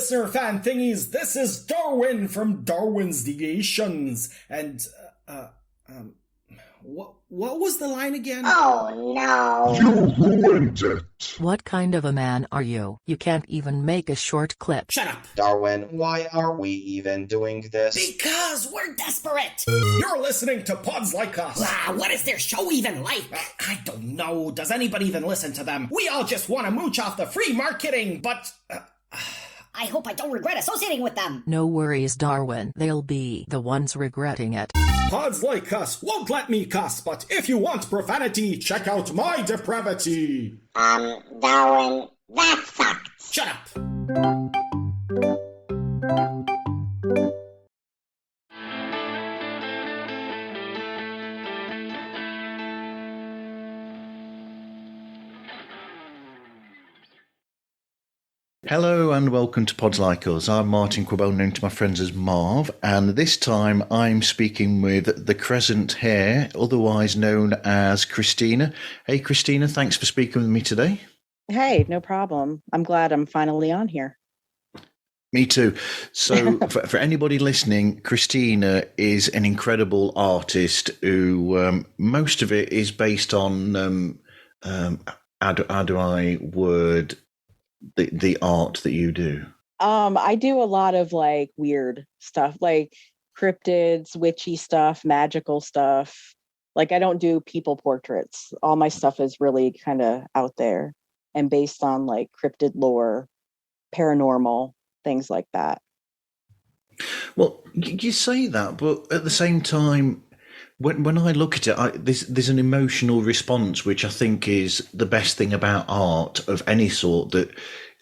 listener fan thingies, this is Darwin from Darwin's Deviations. And, what was the line again? Oh no. You ruined it. What kind of a man are you? You can't even make a short clip. Shut up. Darwin, why are we even doing this? Because we're desperate. You're listening to Pods Like Us. What is their show even like? I don't know. Does anybody even listen to them? We all just want to mooch off the free marketing, but... I hope I don't regret associating with them. No worries, Darwin. They'll be the ones regretting it. Pods Like Us won't let me cuss, but if you want profanity, check out my depravity. Darwin, that sucked. Shut up. Hello and welcome to Pods Like Us. I'm Martin Quibell, known to my friends as Marv, and this time I'm speaking with the Crescent Hare, otherwise known as Christina. Hey Christina, thanks for speaking with me today. Hey, no problem. I'm glad I'm finally on here. Me too. So for anybody listening, Christina is an incredible artist who most of it is based on, how do I word the art that you do? I do a lot of like weird stuff, like cryptids, witchy stuff, magical stuff. Like I don't do people portraits. All my stuff is really kind of out there and based on like cryptid lore, paranormal, things like that. Well, you say that, but at the same time, when I look at it, there's an emotional response, which I think is the best thing about art of any sort. That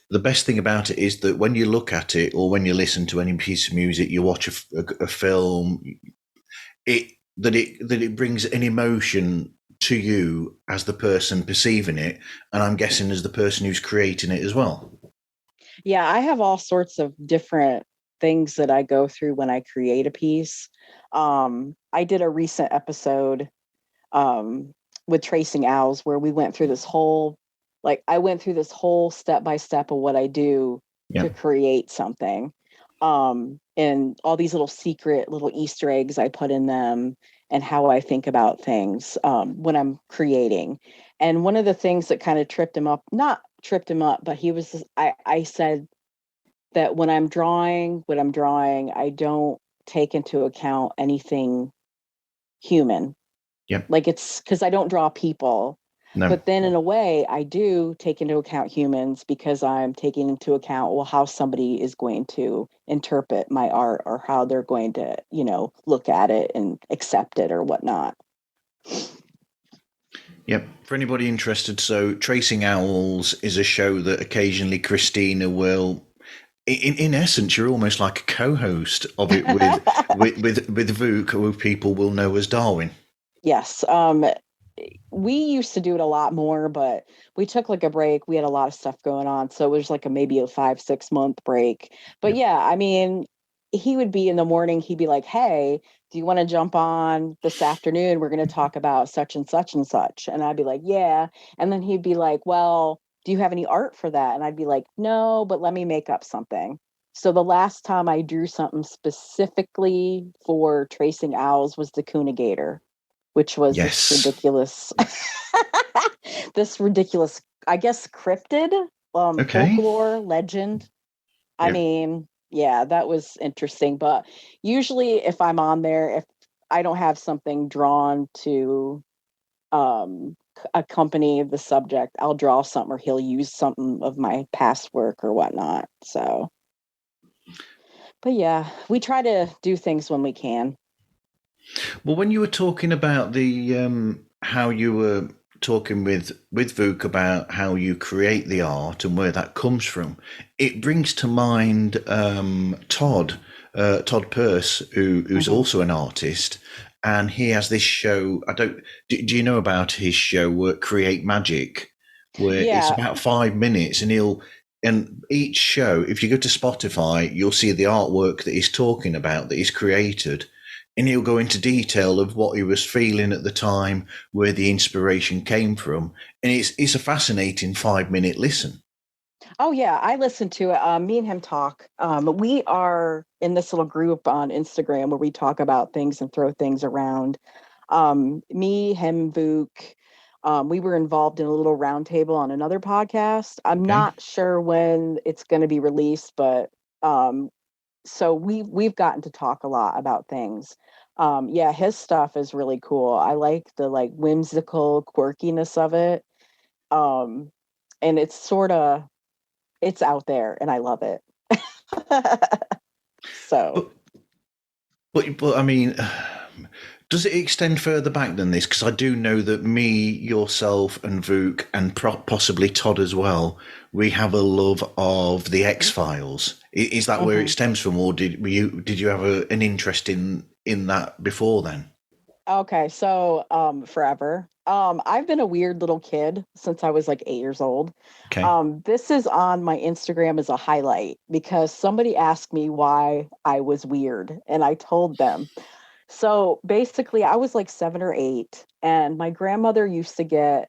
the best thing about it is that when you look at it, or when you listen to any piece of music, you watch a film, it brings an emotion to you as the person perceiving it, and I'm guessing as the person who's creating it as well. Yeah, I have all sorts of different things that I go through when I create a piece. I did a recent episode with Tracing Owls where we went through this whole, I went through this whole step by step of what I do to create something. And all these little secret little Easter eggs I put in them and how I think about things when I'm creating. And one of the things that kind of not tripped him up, but I said that when I'm drawing, I don't take into account anything human. Yep. Like it's because I don't draw people. No. But then in a way I do take into account humans because I'm taking into account, well, how somebody is going to interpret my art or how they're going to, look at it and accept it or whatnot. Yep. For anybody interested, so Tracing Owls is a show that occasionally Christina will, in essence, you're almost like a co-host of it with Vuk, who people will know as Darwin. Yes. We used to do it a lot more, but we took like a break. We had a lot of stuff going on. So it was like maybe a 5-6 month break. But yeah, I mean, he would be in the morning. He'd be like, hey, do you want to jump on this afternoon? We're going to talk about such and such and such. And I'd be like, yeah. And then he'd be like, well, do you have any art for that? And I'd be like, no, but let me make up something. So the last time I drew something specifically for Tracing Owls was the Coonigator, which was this ridiculous, I guess, cryptid, folklore legend. I mean, yeah, that was interesting. But usually if I'm on there, if I don't have something drawn to accompany the subject, I'll draw something or he'll use something of my past work or whatnot. So, but yeah, we try to do things when we can. Well, when you were talking about the how you were talking with Vuk about how you create the art and where that comes from, it brings to mind Todd Purse, who's also an artist, and he has this show. Do you know about his show, Create Magic, where it's about 5 minutes, and each show, if you go to Spotify, you'll see the artwork that he's talking about that he's created. And he'll go into detail of what he was feeling at the time, where the inspiration came from. And it's a fascinating 5 minute listen. Oh yeah, I listen to it. Me and him talk. We are in this little group on Instagram where we talk about things and throw things around. Me, him, Vuk. We were involved in a little roundtable on another podcast. I'm Okay. not sure when it's going to be released, but so we've gotten to talk a lot about things. Yeah, his stuff is really cool. I like the like whimsical quirkiness of it. Um, and it's out there and I love it. So, But but I mean, does it extend further back than this? Because I do know that me, yourself, and Vuk, and possibly Todd as well, we have a love of the X Files. Is that where it mhm. stems from, or did you have an interest in that before then? Okay, so forever. I've been a weird little kid since I was like 8 years old. Okay. This is on my Instagram as a highlight because somebody asked me why I was weird, and I told them. So basically, I was like 7 or 8, and my grandmother used to get,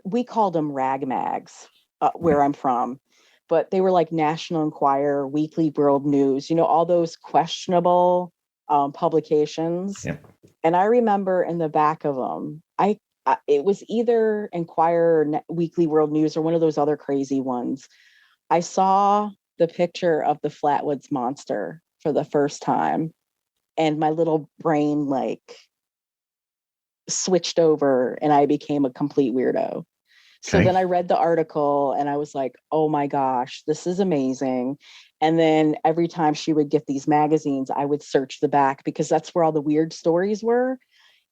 we called them rag mags where I'm from, but they were like National Enquirer, Weekly World News, all those questionable publications. Yep. And I remember in the back of them, it was either Enquirer or Weekly World News or one of those other crazy ones. I saw the picture of the Flatwoods Monster for the first time, and my little brain like switched over, and I became a complete weirdo. So Okay. then I read the article and I was like, oh my gosh, this is amazing. And then every time she would get these magazines, I would search the back because that's where all the weird stories were.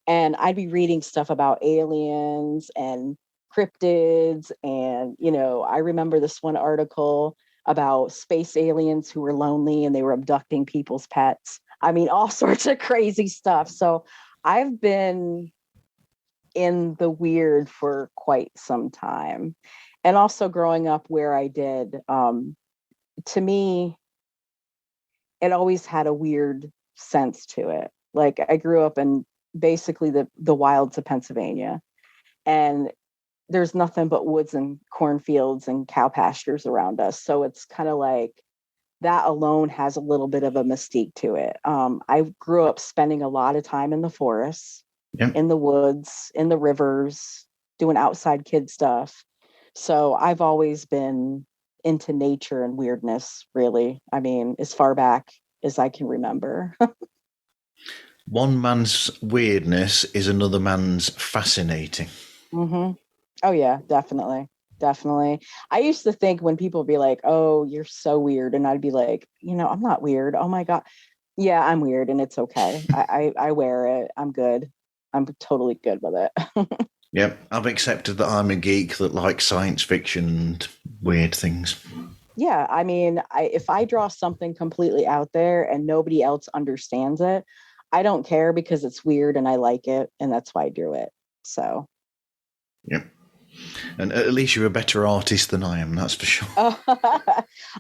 And I'd be reading stuff about aliens and cryptids. And, I remember this one article about space aliens who were lonely and they were abducting people's pets. I mean, all sorts of crazy stuff. So I've been in the weird for quite some time. And also growing up where I did, to me, it always had a weird sense to it. Like I grew up in basically the wilds of Pennsylvania, and there's nothing but woods and cornfields and cow pastures around us. So it's kind of like that alone has a little bit of a mystique to it. I grew up spending a lot of time in the forests, Yep. in the woods, in the rivers, doing outside kid stuff. So I've always been into nature and weirdness, really. I mean, as far back as I can remember. One man's weirdness is another man's fascinating. hmm Oh, yeah, definitely. Definitely. I used to think when people be like, oh, you're so weird. And I'd be like, I'm not weird. Oh my God. Yeah, I'm weird and it's okay. I wear it. I'm good. I'm totally good with it. Yep. I've accepted that I'm a geek that likes science fiction and weird things. Yeah, I mean, if I draw something completely out there and nobody else understands it, I don't care because it's weird and I like it, and that's why I drew it. So, Yep. And at least you're a better artist than I am, that's for sure.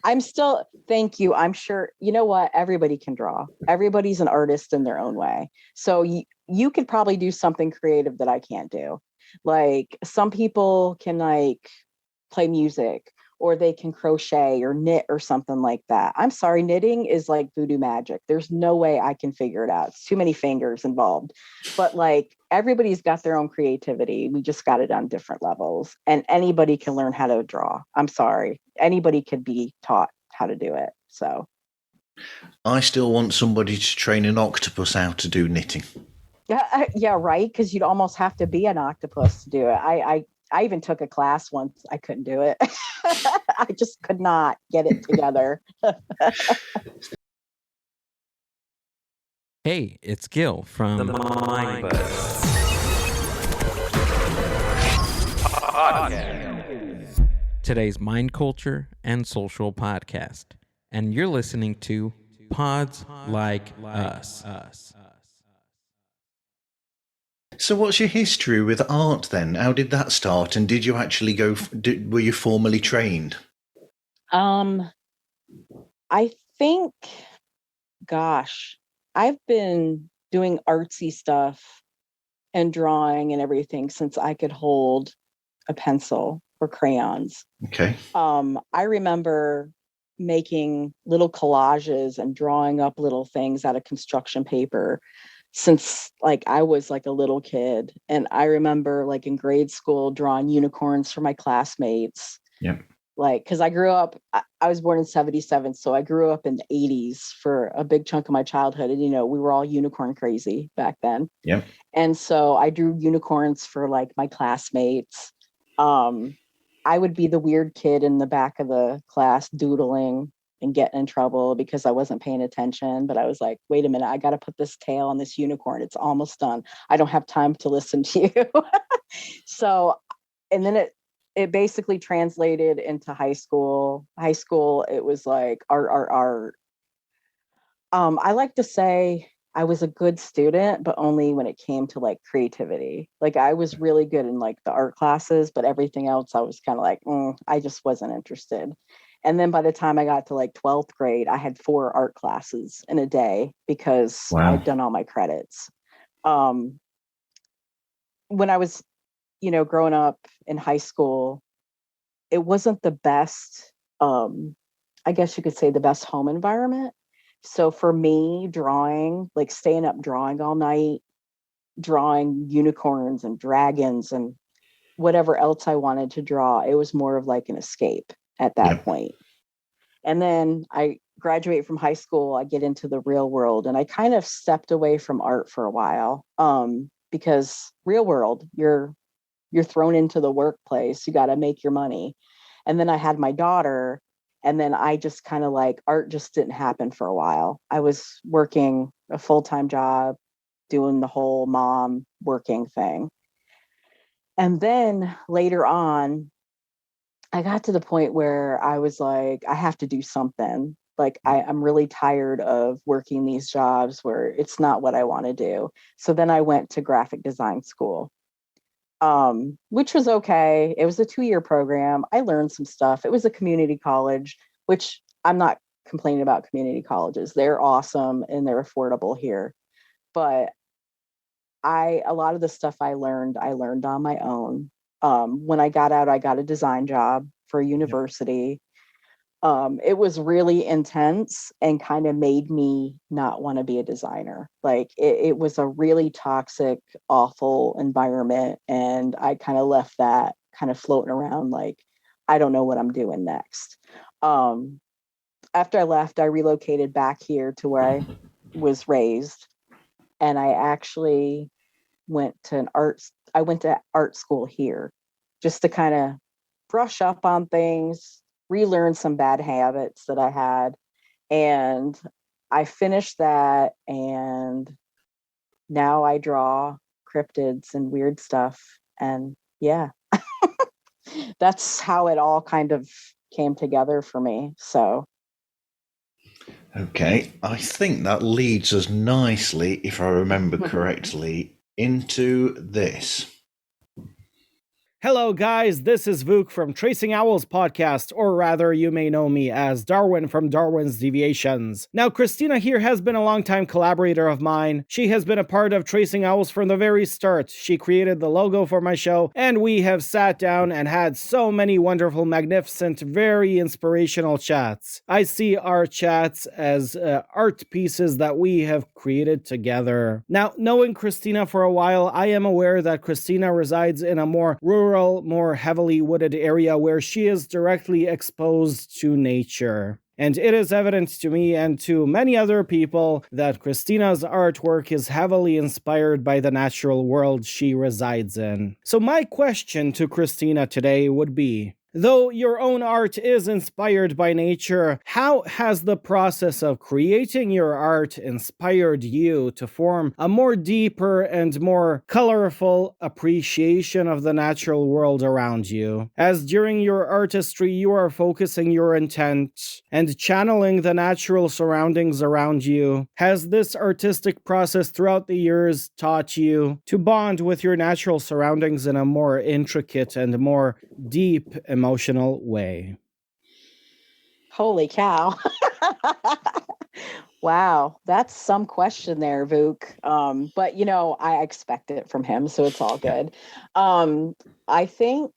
I'm still, thank you. I'm sure, you know what? Everybody can draw. Everybody's an artist in their own way. So you could probably do something creative that I can't do. Like some people can like play music or they can crochet or knit or something like that. I'm sorry, knitting is like voodoo magic. There's no way I can figure it out. It's too many fingers involved. But like everybody's got their own creativity. We just got it on different levels. And anybody can learn how to draw. I'm sorry. Anybody could be taught how to do it. So I still want somebody to train an octopus how to do knitting. yeah, right. Because you'd almost have to be an octopus to do it. I even took a class once. I couldn't do it. I just could not get it together. Hey, it's Gil from the Mind Buzz Podcast. Today's mind culture and social podcast. And you're listening to Pods Like Us. So, what's your history with art then? How did that start? And did you actually were you formally trained? I think, gosh, I've been doing artsy stuff and drawing and everything since I could hold a pencil. were crayons. Okay. I remember making little collages and drawing up little things out of construction paper since like I was like a little kid. And I remember like in grade school drawing unicorns for my classmates. Yep. Like, because I grew up, I was born in 77. So I grew up in the 80s for a big chunk of my childhood. And, we were all unicorn crazy back then. Yep. And so I drew unicorns for like my classmates. I would be the weird kid in the back of the class doodling and getting in trouble because I wasn't paying attention. But I was like, wait a minute, I got to put this tail on this unicorn. It's almost done. I don't have time to listen to you. So, and then it basically translated into high school. High school, it was like art. I like to say I was a good student, but only when it came to like creativity. Like I was really good in like the art classes, but everything else I was kind of like, I just wasn't interested. And then by the time I got to like 12th grade, I had 4 art classes in a day because Wow. I'd done all my credits. When I was, growing up in high school, it wasn't the best, I guess you could say the best home environment. So for me, drawing, like staying up drawing all night, drawing unicorns and dragons and whatever else I wanted to draw, it was more of like an escape at that Yep. point. And then I graduate from high school, I get into the real world, and I kind of stepped away from art for a while, because real world, you're thrown into the workplace, you got to make your money. And then I had my daughter, and then I just kind of like art just didn't happen for a while. I was working a full-time job, doing the whole mom working thing. And then later on, I got to the point where I was like, I have to do something. Like I'm really tired of working these jobs where it's not what I want to do. So then I went to graphic design school, which was okay. It was a 2-year program. I learned some stuff. It was a community college, which I'm not complaining about community colleges. They're awesome and they're affordable here. But a lot of the stuff I learned on my own. When I got out, I got a design job for a university. It was really intense and kind of made me not want to be a designer. Like it was a really toxic, awful environment. And I kind of left that kind of floating around like, I don't know what I'm doing next. After I left, I relocated back here to where I was raised. And I actually went to art school here just to kind of brush up on things, relearn some bad habits that I had. And I finished that, and now I draw cryptids and weird stuff. And yeah, that's how it all kind of came together for me. So Okay, I think that leads us nicely, if I remember correctly, into this. Hello, guys. This is Vuk from Tracing Owls podcast, or rather, you may know me as Darwin from Darwin's Deviations. Now, Christina here has been a longtime collaborator of mine. She has been a part of Tracing Owls from the very start. She created the logo for my show, and we have sat down and had so many wonderful, magnificent, very inspirational chats. I see our chats as art pieces that we have created together. Now, knowing Christina for a while, I am aware that Christina resides in a more rural, more heavily wooded area where she is directly exposed to nature. And it is evident to me and to many other people that Christina's artwork is heavily inspired by the natural world she resides in. So my question to Christina today would be, though your own art is inspired by nature, how has the process of creating your art inspired you to form a more deeper and more colorful appreciation of the natural world around you? As during your artistry, you are focusing your intent and channeling the natural surroundings around you. Has this artistic process throughout the years taught you to bond with your natural surroundings in a more intricate and more deep emotional way? holy cow. Wow, that's some question there, Vuk. But I expect it from him, so it's all good. I think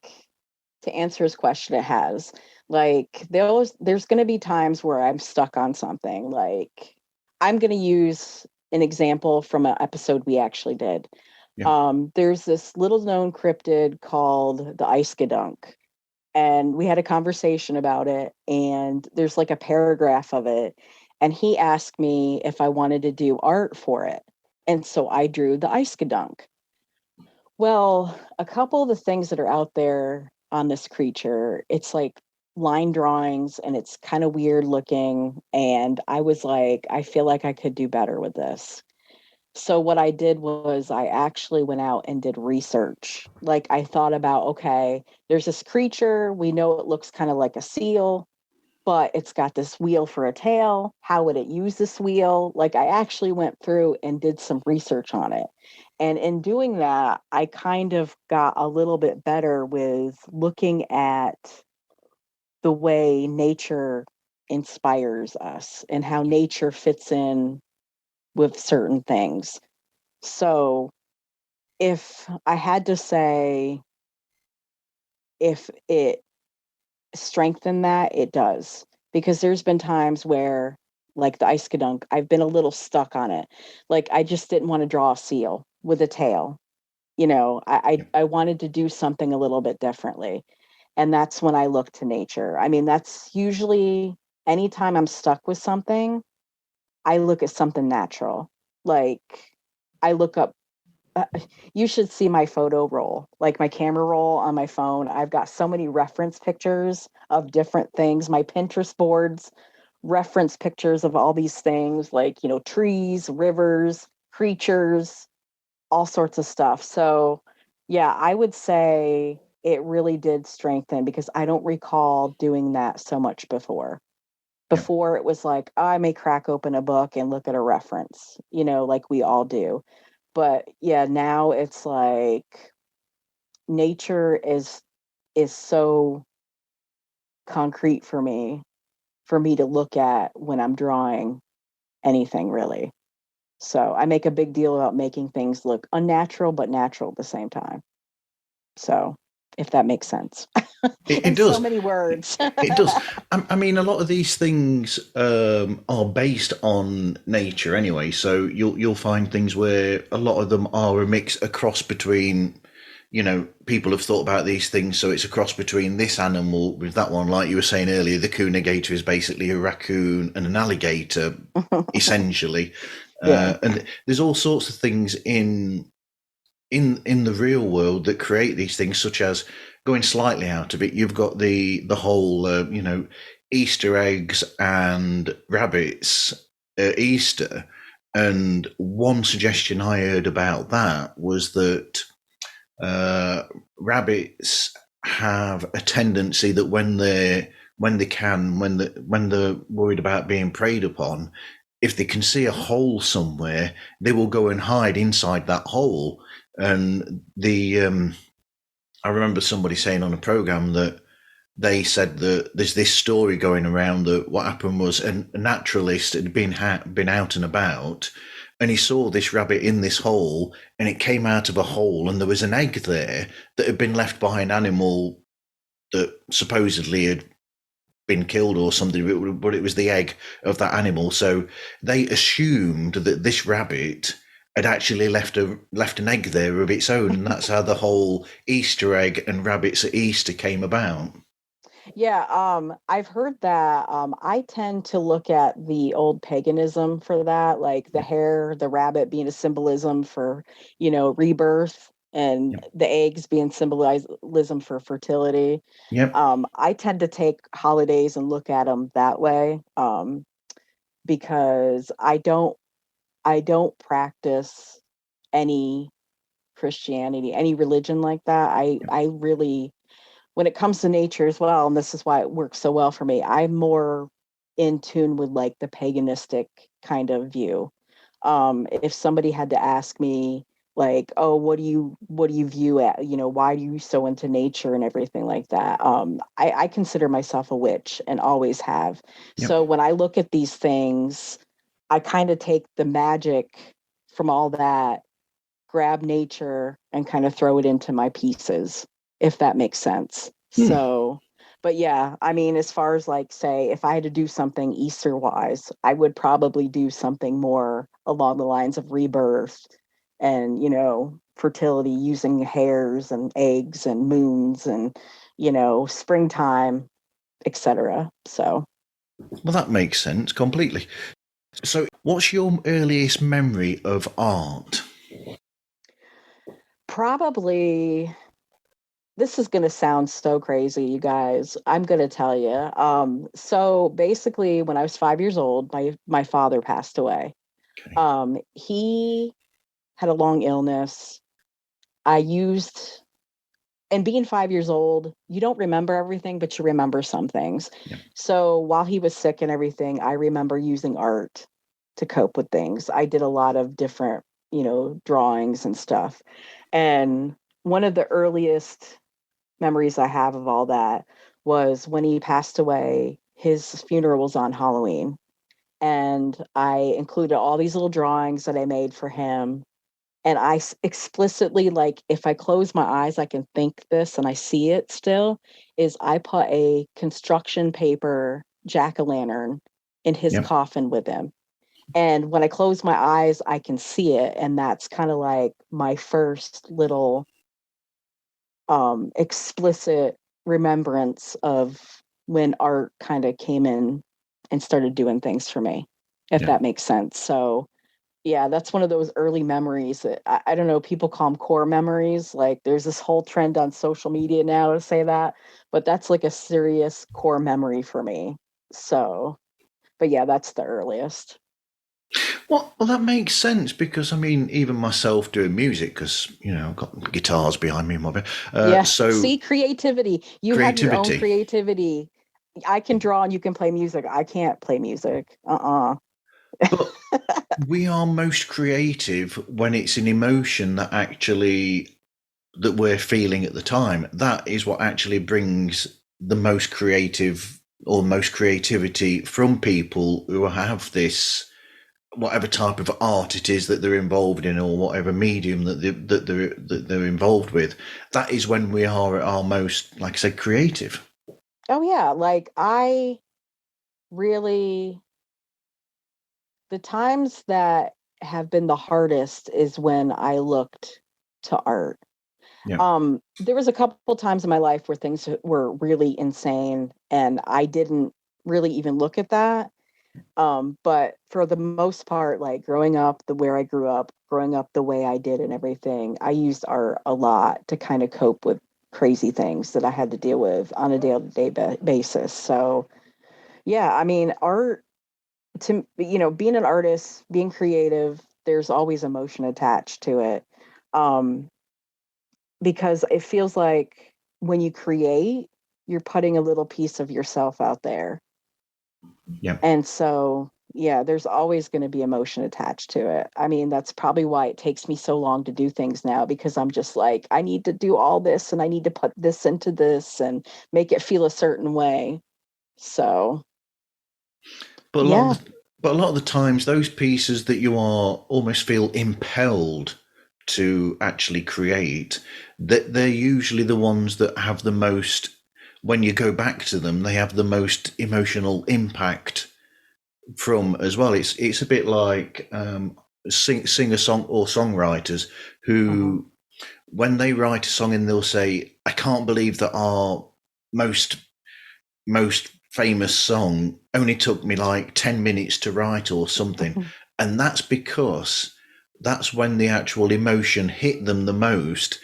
to answer his question, it has. Like there's going to be times where I'm stuck on something. Like I'm going to use an example from an episode we actually did. Yeah. There's this little known cryptid called the Iskadunk, and we had a conversation about it, and there's like a paragraph of it, and he asked me if I wanted to do art for it, and so I drew the Iskadunk. Well, a couple of the things that are out there on this creature, it's like line drawings and it's kind of weird looking. And I was like, I feel like I could do better with this. So what I did was I actually went out and did research. Like I thought about, okay, there's this creature. We know it looks kind of like a seal, but it's got this wheel for a tail. How would it use this wheel? Like I actually went through and did some research on it. And in doing that, I kind of got a little bit better with looking at the way nature inspires us and how nature fits in with certain things. So if I had to say if it strengthened that, it does. Because there's been times where, like the Iskadunk, I've been a little stuck on it. Like I just didn't want to draw a seal with a tail. You know, I wanted to do something a little bit differently. And that's when I look to nature. I mean, that's usually anytime I'm stuck with something, I look at something natural. Like I look up, uh, you should see my photo roll, like my camera roll on my phone. I've got so many reference pictures of different things. My Pinterest boards reference pictures of all these things, like, you know, trees, rivers, creatures, all sorts of stuff. So, yeah, I would say it really did strengthen because I don't recall doing that so much before. Yeah. Before it was like, I may crack open a book and look at a reference, you know, like we all do. But yeah, now it's like nature is so concrete for me to look at when I'm drawing anything really. So I make a big deal about making things look unnatural but natural at the same time. So if that makes sense. It In so does. many words. It does. I mean, a lot of these things are based on nature anyway. So you'll find things where a lot of them are a mix, a cross between, you know, people have thought about these things. So it's a cross between this animal with that one. Like you were saying earlier, the coonigator is basically a raccoon and an alligator, essentially. Yeah. And there's all sorts of things in the real world that create these things, such as going slightly out of it. You've got the whole you know, Easter eggs and rabbits at Easter, and one suggestion I heard about that was that rabbits have a tendency that when they're worried about being preyed upon, if they can see a hole somewhere, they will go and hide inside that hole. And I remember somebody saying on a program that they said that there's this story going around that what happened was a naturalist had been out and about, and he saw this rabbit in this hole, and it came out of a hole, and there was an egg there that had been left by an animal that supposedly had been killed or something, but it was the egg of that animal. So they assumed that this rabbit had actually left an egg there of its own, and that's how the whole Easter egg and rabbits at Easter came about. Yeah, I've heard that. I tend to look at the old paganism for that, like the hare, the rabbit being a symbolism for, you know, rebirth, and Yep. the eggs being symbolism for fertility. Yep. I tend to take holidays and look at them that way, because I don't practice any Christianity, any religion like that. I really, when it comes to nature as well, and this is why it works so well for me, I'm more in tune with like the paganistic kind of view. If somebody had to ask me like, oh, what do you view at, you know, why are you so into nature and everything like that? I consider myself a witch and always have. Yep. So when I look at these things, I kind of take the magic from all that, grab nature and kind of throw it into my pieces, if that makes sense. So, but yeah, I mean, as far as like, say, if I had to do something Easter wise, I would probably do something more along the lines of rebirth and, fertility using hares and eggs and moons and, springtime, etc. So, Well, that makes sense completely. So, what's your earliest memory of art? probably this is going to sound so crazy, you guys. I'm going to tell you. So basically, when I was 5 years old, my father passed away. Okay. He had a long illness. I used, and being 5 years old, you don't remember everything, but you remember some things. Yeah. So while he was sick and everything, I remember using art to cope with things. I did a lot of different, drawings and stuff. And one of the earliest memories I have of all that was when he passed away. His funeral was on Halloween, and I included all these little drawings that I made for him. And explicitly, like, if I close my eyes, I can think this and I see it still, is I put a construction paper jack-o'-lantern in his Yep. coffin with him. And when I close my eyes, I can see it. And that's kind of like my first little explicit remembrance of when art kind of came in and started doing things for me, if Yeah. that makes sense. So yeah, that's one of those early memories that I don't know, people call them core memories. Like there's this whole trend on social media now to say that, but that's like a serious core memory for me. So, but yeah, that's the earliest. Well, that makes sense because I mean, even myself doing music, because I've got guitars behind me, Yeah. so See, creativity. You have your own creativity. creativity. I can draw and you can play music. I can't play music. But we are most creative when it's an emotion that we're feeling at the time. That is what actually brings the most creative or most creativity from people who have this, whatever type of art it is that they're involved in, or whatever medium that they're involved with. That is when we are at our most, like I said, creative. Oh yeah, like I really, the times that have been the hardest is when I looked to art. Yeah. There was a couple times in my life where things were really insane and I didn't really even look at that. But for the most part, like growing up where I grew up, growing up the way I did and everything, I used art a lot to kind of cope with crazy things that I had to deal with on a day-to-day basis. So yeah, I mean, art, to being an artist, being creative, there's always emotion attached to it. Um, because it feels like when you create, you're putting a little piece of yourself out there. Yeah. And so, yeah, there's always going to be emotion attached to it. I mean, that's probably why it takes me so long to do things now, because I'm just like, I need to do all this and I need to put this into this and make it feel a certain way. So, But yeah. a lot of the times, those pieces that you are almost feel impelled to actually create, that they're usually the ones that have the most. When you go back to them, they have the most emotional impact from as well. It's a bit like singer song or songwriters who, when they write a song and they'll say, "I can't believe that our most famous song only took me like 10 minutes to write," or something. And that's because that's when the actual emotion hit them the most.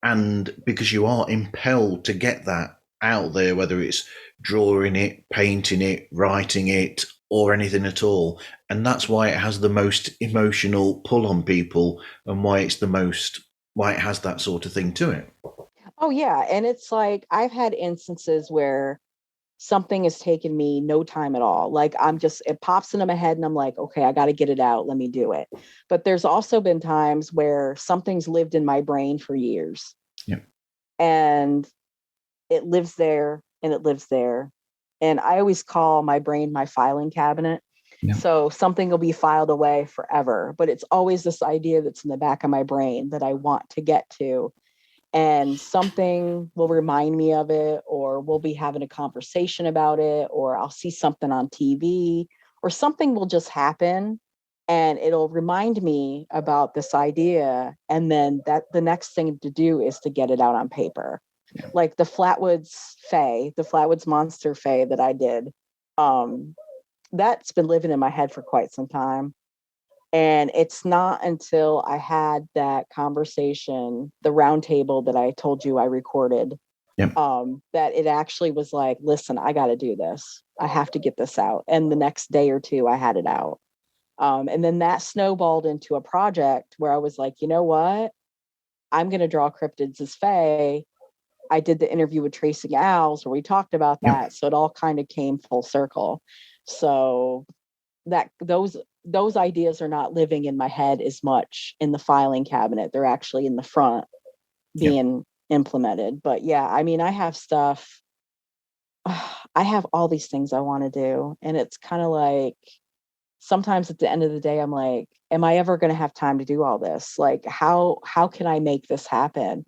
And because you are impelled to get that out there, whether it's drawing it, painting it, writing it, or anything at all. And that's why it has the most emotional pull on people, and why it has that sort of thing to it. Oh, yeah. And it's like, I've had instances where something has taken me no time at all. Like it pops into my head and I'm like, okay, I got to get it out. Let me do it. But there's also been times where something's lived in my brain for years. Yeah. And it lives there and it lives there. And I always call my brain my filing cabinet. Yeah. So something will be filed away forever, but it's always this idea that's in the back of my brain that I want to get to. and something will remind me of it, or we'll be having a conversation about it, or I'll see something on TV, or something will just happen and it'll remind me about this idea. And then the next thing to do is to get it out on paper. Like the Flatwoods Monster Fae that I did. That's been living in my head for quite some time. And it's not until I had that conversation, the round table that I told you I recorded, that it actually was like, listen, I got to do this. I have to get this out. And the next day or two, I had it out. And then that snowballed into a project where I was like, you know what? I'm going to draw cryptids as fae. I did the interview with Tracing Owls where we talked about that. So it all kind of came full circle. So that those ideas are not living in my head as much in the filing cabinet. They're actually in the front being implemented. But yeah, I mean, I have stuff. I have all these things I want to do. And it's kind of like, sometimes at the end of the day, I'm like, am I ever going to have time to do all this? Like, how can I make this happen?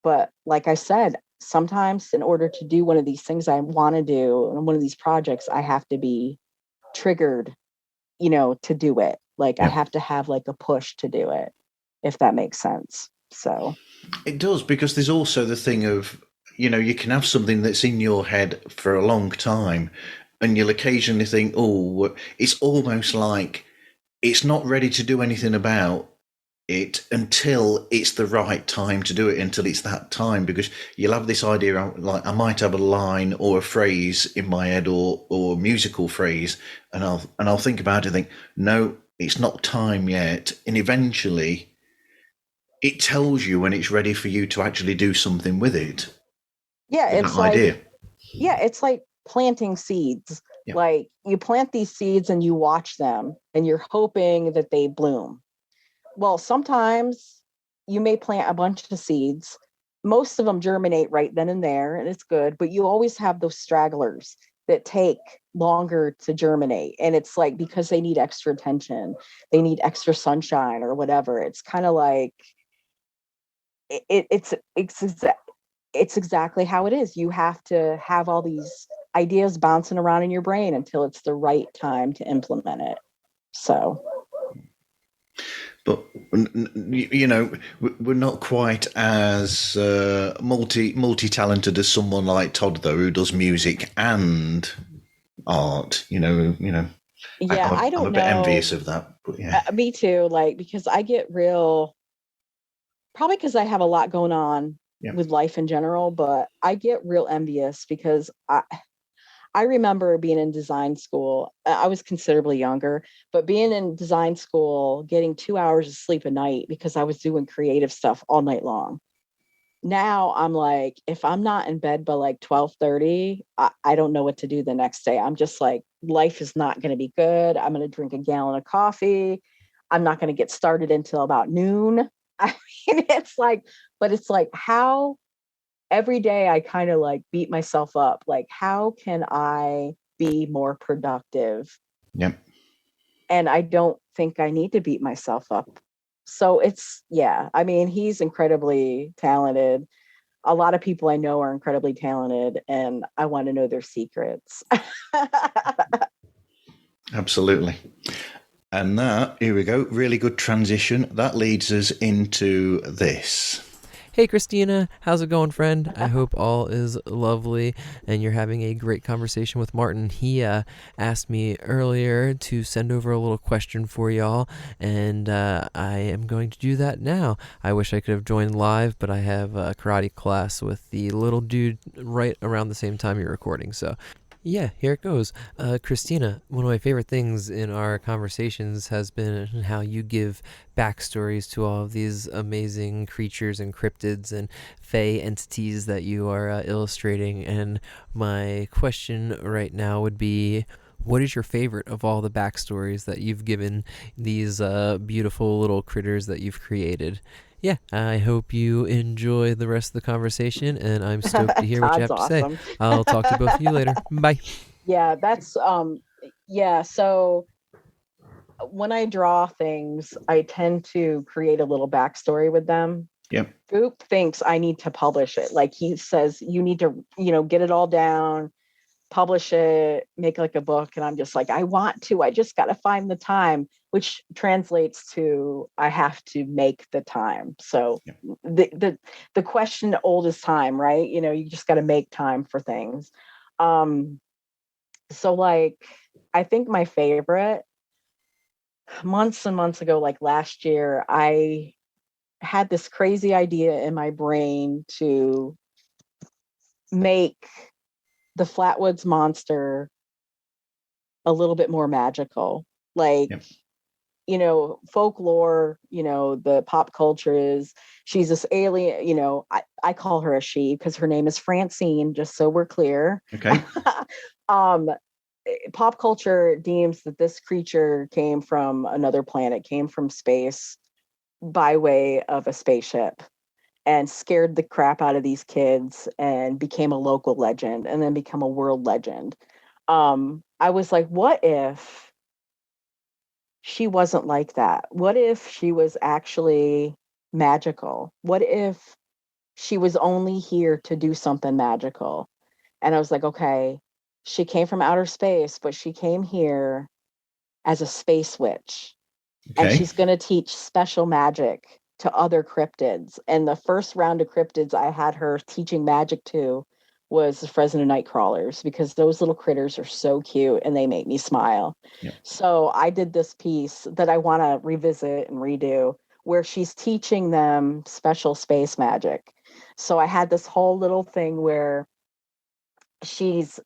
But like I said, sometimes in order to do one of these things I want to do, and one of these projects, I have to be triggered, to do it. Like I have to have like a push to do it, if that makes sense. So it does, because there's also the thing of, you can have something that's in your head for a long time, and you'll occasionally think, oh, it's almost like it's not ready to do anything about it until it's the right time to do it, until it's that time, because you'll have this idea, like I might have a line or a phrase in my head, or a musical phrase, and I'll think about it and think, no, it's not time yet. And eventually it tells you when it's ready for you to actually do something with it. Yeah, it's like idea. Yeah, it's like planting seeds. Yeah. Like you plant these seeds and you watch them and you're hoping that they bloom. Well, sometimes you may plant a bunch of seeds. Most of them germinate right then and there, and it's good, but you always have those stragglers that take longer to germinate. And it's like, because they need extra attention, they need extra sunshine or whatever. It's kind of like, it's exactly how it is. You have to have all these ideas bouncing around in your brain until it's the right time to implement it. So, but we're not quite as multi-talented as someone like Todd, though, who does music and art. Yeah, I don't know. I'm a bit envious of that, but yeah, me too. Like, because I get probably because I have a lot going on with life in general, but I get real envious because I remember being in design school. I was considerably younger, but being in design school, getting 2 hours of sleep a night because I was doing creative stuff all night long. Now I'm like, if I'm not in bed by like 12:30, I don't know what to do the next day. I'm just like, life is not going to be good. I'm going to drink a gallon of coffee. I'm not going to get started until about noon. I mean, it's like how every day I kind of like beat myself up. Like, how can I be more productive? Yep. And I don't think I need to beat myself up. So I mean, he's incredibly talented. A lot of people I know are incredibly talented, and I want to know their secrets. Absolutely. And here we go, really good transition. That leads us into this. Hey, Christina, how's it going, friend? I hope all is lovely and you're having a great conversation with Martin. He asked me earlier to send over a little question for y'all, and I am going to do that now. I wish I could have joined live, but I have a karate class with the little dude right around the same time you're recording, so... Yeah, here it goes. Christina, one of my favorite things in our conversations has been how you give backstories to all of these amazing creatures and cryptids and fae entities that you are illustrating. And my question right now would be, what is your favorite of all the backstories that you've given these beautiful little critters that you've created? Yeah, I hope you enjoy the rest of the conversation, and I'm stoked to hear what you have to say. I'll talk to both of you later. Bye. Yeah, that's so when I draw things, I tend to create a little backstory with them. Yep. Goop thinks I need to publish it. Like he says, you need to, get it all down, publish it, make like a book. And I'm just like, I want to, I just got to find the time, which translates to, I have to make the time. So Yep. the question old as time, right? You just got to make time for things. So like, I think my favorite, months and months ago, like last year, I had this crazy idea in my brain to make the Flatwoods monster a little bit more magical. Like, Yep. Folklore, the pop culture is she's this alien, I call her a she because her name is Francine, just so we're clear. Okay. um Pop culture deems that this creature came from another planet, came from space by way of a spaceship, and scared the crap out of these kids and became a local legend and then become a world legend. I was like, what if she wasn't like that? What if she was actually magical? What if she was only here to do something magical? And I was like, okay, she came from outer space, but she came here as a space witch. And Okay. she's going to teach special magic to other cryptids. And the first round of cryptids I had her teaching magic to was the Fresno night crawlers, because those little critters are so cute and they make me smile. Yep. So I did this piece that I want to revisit and redo, where she's teaching them special space magic. So I had this whole little thing where she's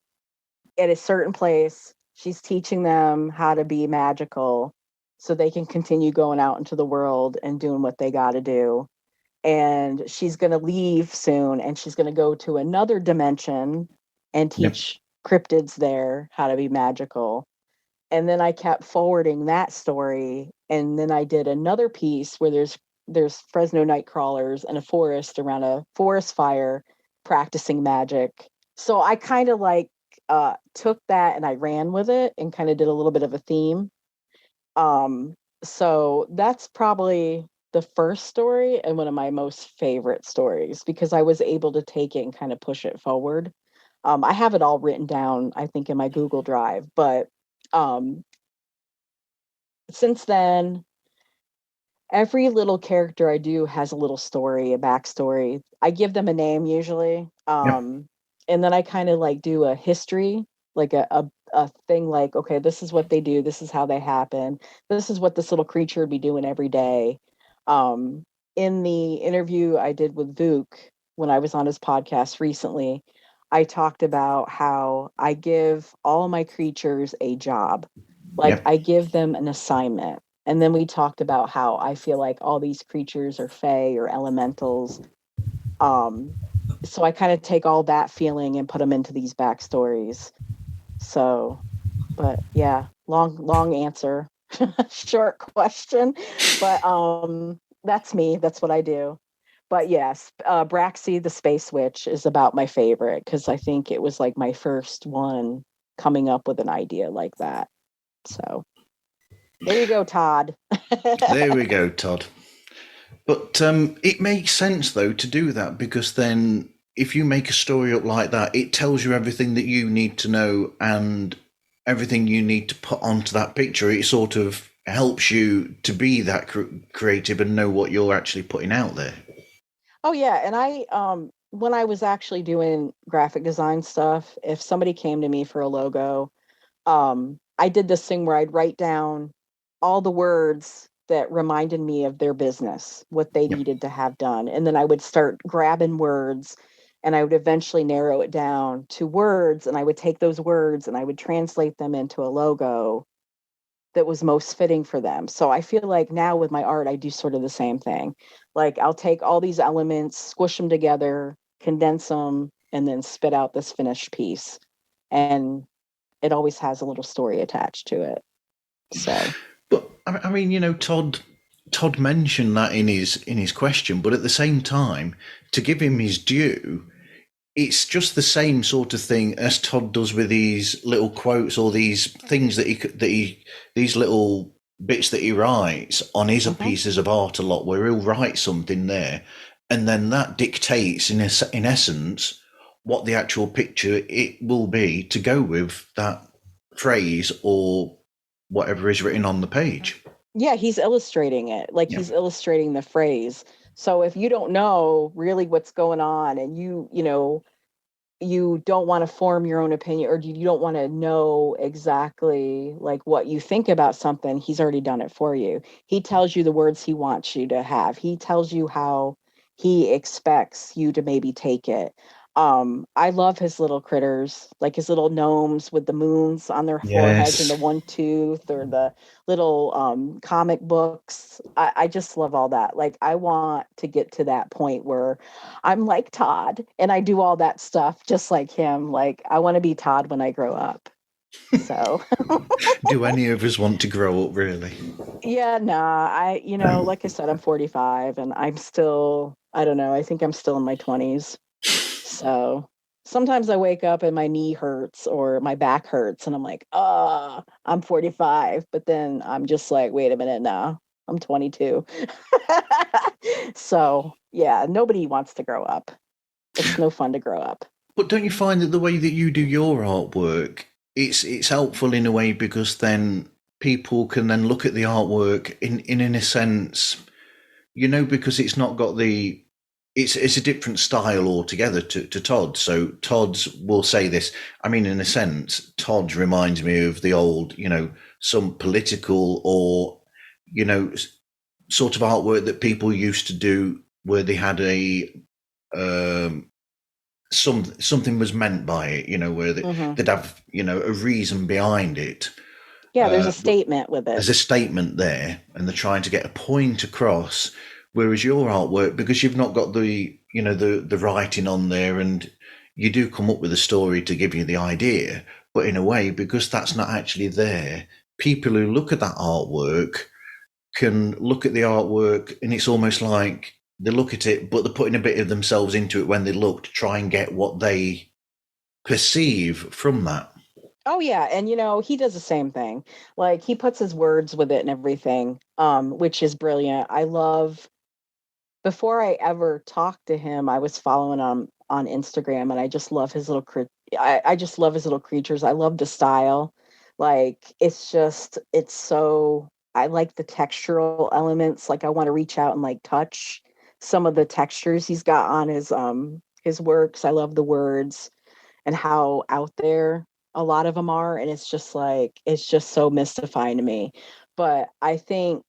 at a certain place, she's teaching them how to be magical so they can continue going out into the world and doing what they got to do. And she's going to leave soon, and she's going to go to another dimension and teach cryptids there how to be magical. And then I kept forwarding that story, and then I did another piece where there's Fresno night crawlers in a forest around a forest fire practicing magic. So I kind of like took that and I ran with it and kind of did a little bit of a theme. So that's probably the first story and one of my most favorite stories, because I was able to take it and kind of push it forward. I have it all written down, I think, in my Google Drive, but since then, every little character I do has a little story, a backstory. I give them a name usually. And then I kind of like do a history, like a thing like, okay, this is what they do. This is how they happen. This is what this little creature would be doing every day. In the interview I did with Vuk when I was on his podcast recently, I talked about how I give all my creatures a job. Like I give them an assignment. And then we talked about how I feel like all these creatures are fae or elementals. So I kind of take all that feeling and put them into these backstories. So, but yeah, long answer, short question. But that's me. That's what I do. But yes, Braxy the Space Witch is about my favorite, because I think it was like my first one coming up with an idea like that. So there you go, Todd. There we go, Todd. But it makes sense, though, to do that, because then if you make a story up like that, it tells you everything that you need to know and everything you need to put onto that picture. It sort of helps you to be that creative and know what you're actually putting out there. Oh yeah, and I when I was actually doing graphic design stuff, if somebody came to me for a logo, I did this thing where I'd write down all the words that reminded me of their business, what they needed to have done. And then I would start grabbing words, and I would eventually narrow it down to words, and I would take those words and I would translate them into a logo that was most fitting for them. So I feel like now with my art, I do sort of the same thing. Like I'll take all these elements, squish them together, condense them, and then spit out this finished piece. And it always has a little story attached to it. So, but I mean, Todd mentioned that in his question, but at the same time, to give him his due, it's just the same sort of thing as Todd does with these little quotes or these things that he these little bits that he writes on his pieces of art a lot, where he'll write something there and then that dictates in essence what the actual picture it will be to go with that phrase or whatever is written on the page. Yeah, he's illustrating it. Like Yeah. he's illustrating the phrase. So if you don't know really what's going on, and you don't want to form your own opinion, or you don't want to know exactly like what you think about something, he's already done it for you. He tells you the words he wants you to have. He tells you how he expects you to maybe take it. I love his little critters, like his little gnomes with the moons on their foreheads and the Yes. one tooth, or the little comic books. I just love all that. Like I want to get to that point where I'm like Todd and I do all that stuff just like him. Like I want to be Todd when I grow up. So Do any of us want to grow up, really? yeah, nah, like I said, I'm 45 and I'm still, I don't know, I think I'm still in my 20s. So sometimes I wake up and my knee hurts or my back hurts and I'm like, I'm 45. But then I'm just like, wait a minute now, I'm 22. So yeah, nobody wants to grow up. It's no fun to grow up. But don't you find that the way that you do your artwork, it's helpful in a way, because then people can then look at the artwork in a sense, because it's not got it's a different style altogether to Todd. So Todd's will say this. I mean, in a sense, Todd reminds me of the old, some political or, sort of artwork that people used to do where they had something was meant by it, where they'd have, a reason behind it. Yeah, there's a statement with it. There's a statement there, and they're trying to get a point across. Whereas your artwork, because you've not got the writing on there, and you do come up with a story to give you the idea, but in a way, because that's not actually there, people who look at that artwork can look at the artwork, and it's almost like they look at it, but they're putting a bit of themselves into it when they look to try and get what they perceive from that. Oh yeah, and he does the same thing. Like he puts his words with it and everything, which is brilliant. I love. Before I ever talked to him, I was following him on Instagram, and I just love his little I just love his little creatures. I love the style. Like it's so. I like the textural elements. Like I want to reach out and like touch some of the textures he's got on his works. I love the words and how out there a lot of them are, and it's just so mystifying to me. But I think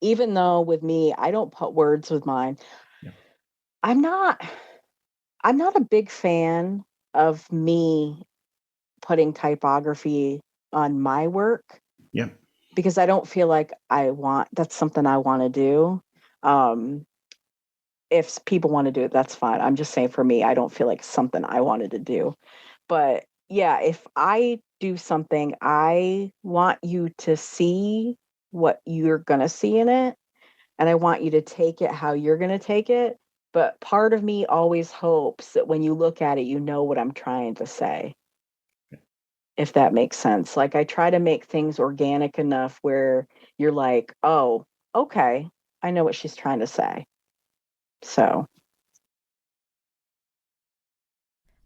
even though with me, I don't put words with mine. Yeah. I'm not a big fan of me putting typography on my work. Yeah. Because I don't feel like that's something I want to do. If people want to do it, that's fine. I'm just saying for me, I don't feel like it's something I wanted to do. But yeah, if I do something, I want you to see what you're going to see in it. And I want you to take it how you're going to take it. But part of me always hopes that when you look at it, you know what I'm trying to say. If that makes sense. Like I try to make things organic enough where you're like, oh, okay, I know what she's trying to say. So.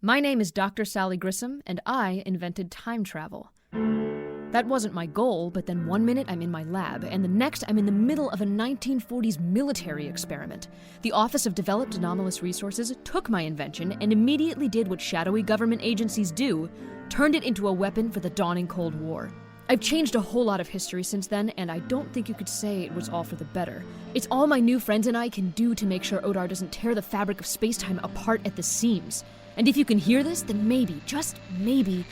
My name is Dr. Sally Grissom, and I invented time travel. That wasn't my goal, but then one minute I'm in my lab, and the next I'm in the middle of a 1940s military experiment. The Office of Developed Anomalous Resources took my invention and immediately did what shadowy government agencies do, turned it into a weapon for the dawning Cold War. I've changed a whole lot of history since then, and I don't think you could say it was all for the better. It's all my new friends and I can do to make sure Odar doesn't tear the fabric of space-time apart at the seams. And if you can hear this, then maybe, just maybe,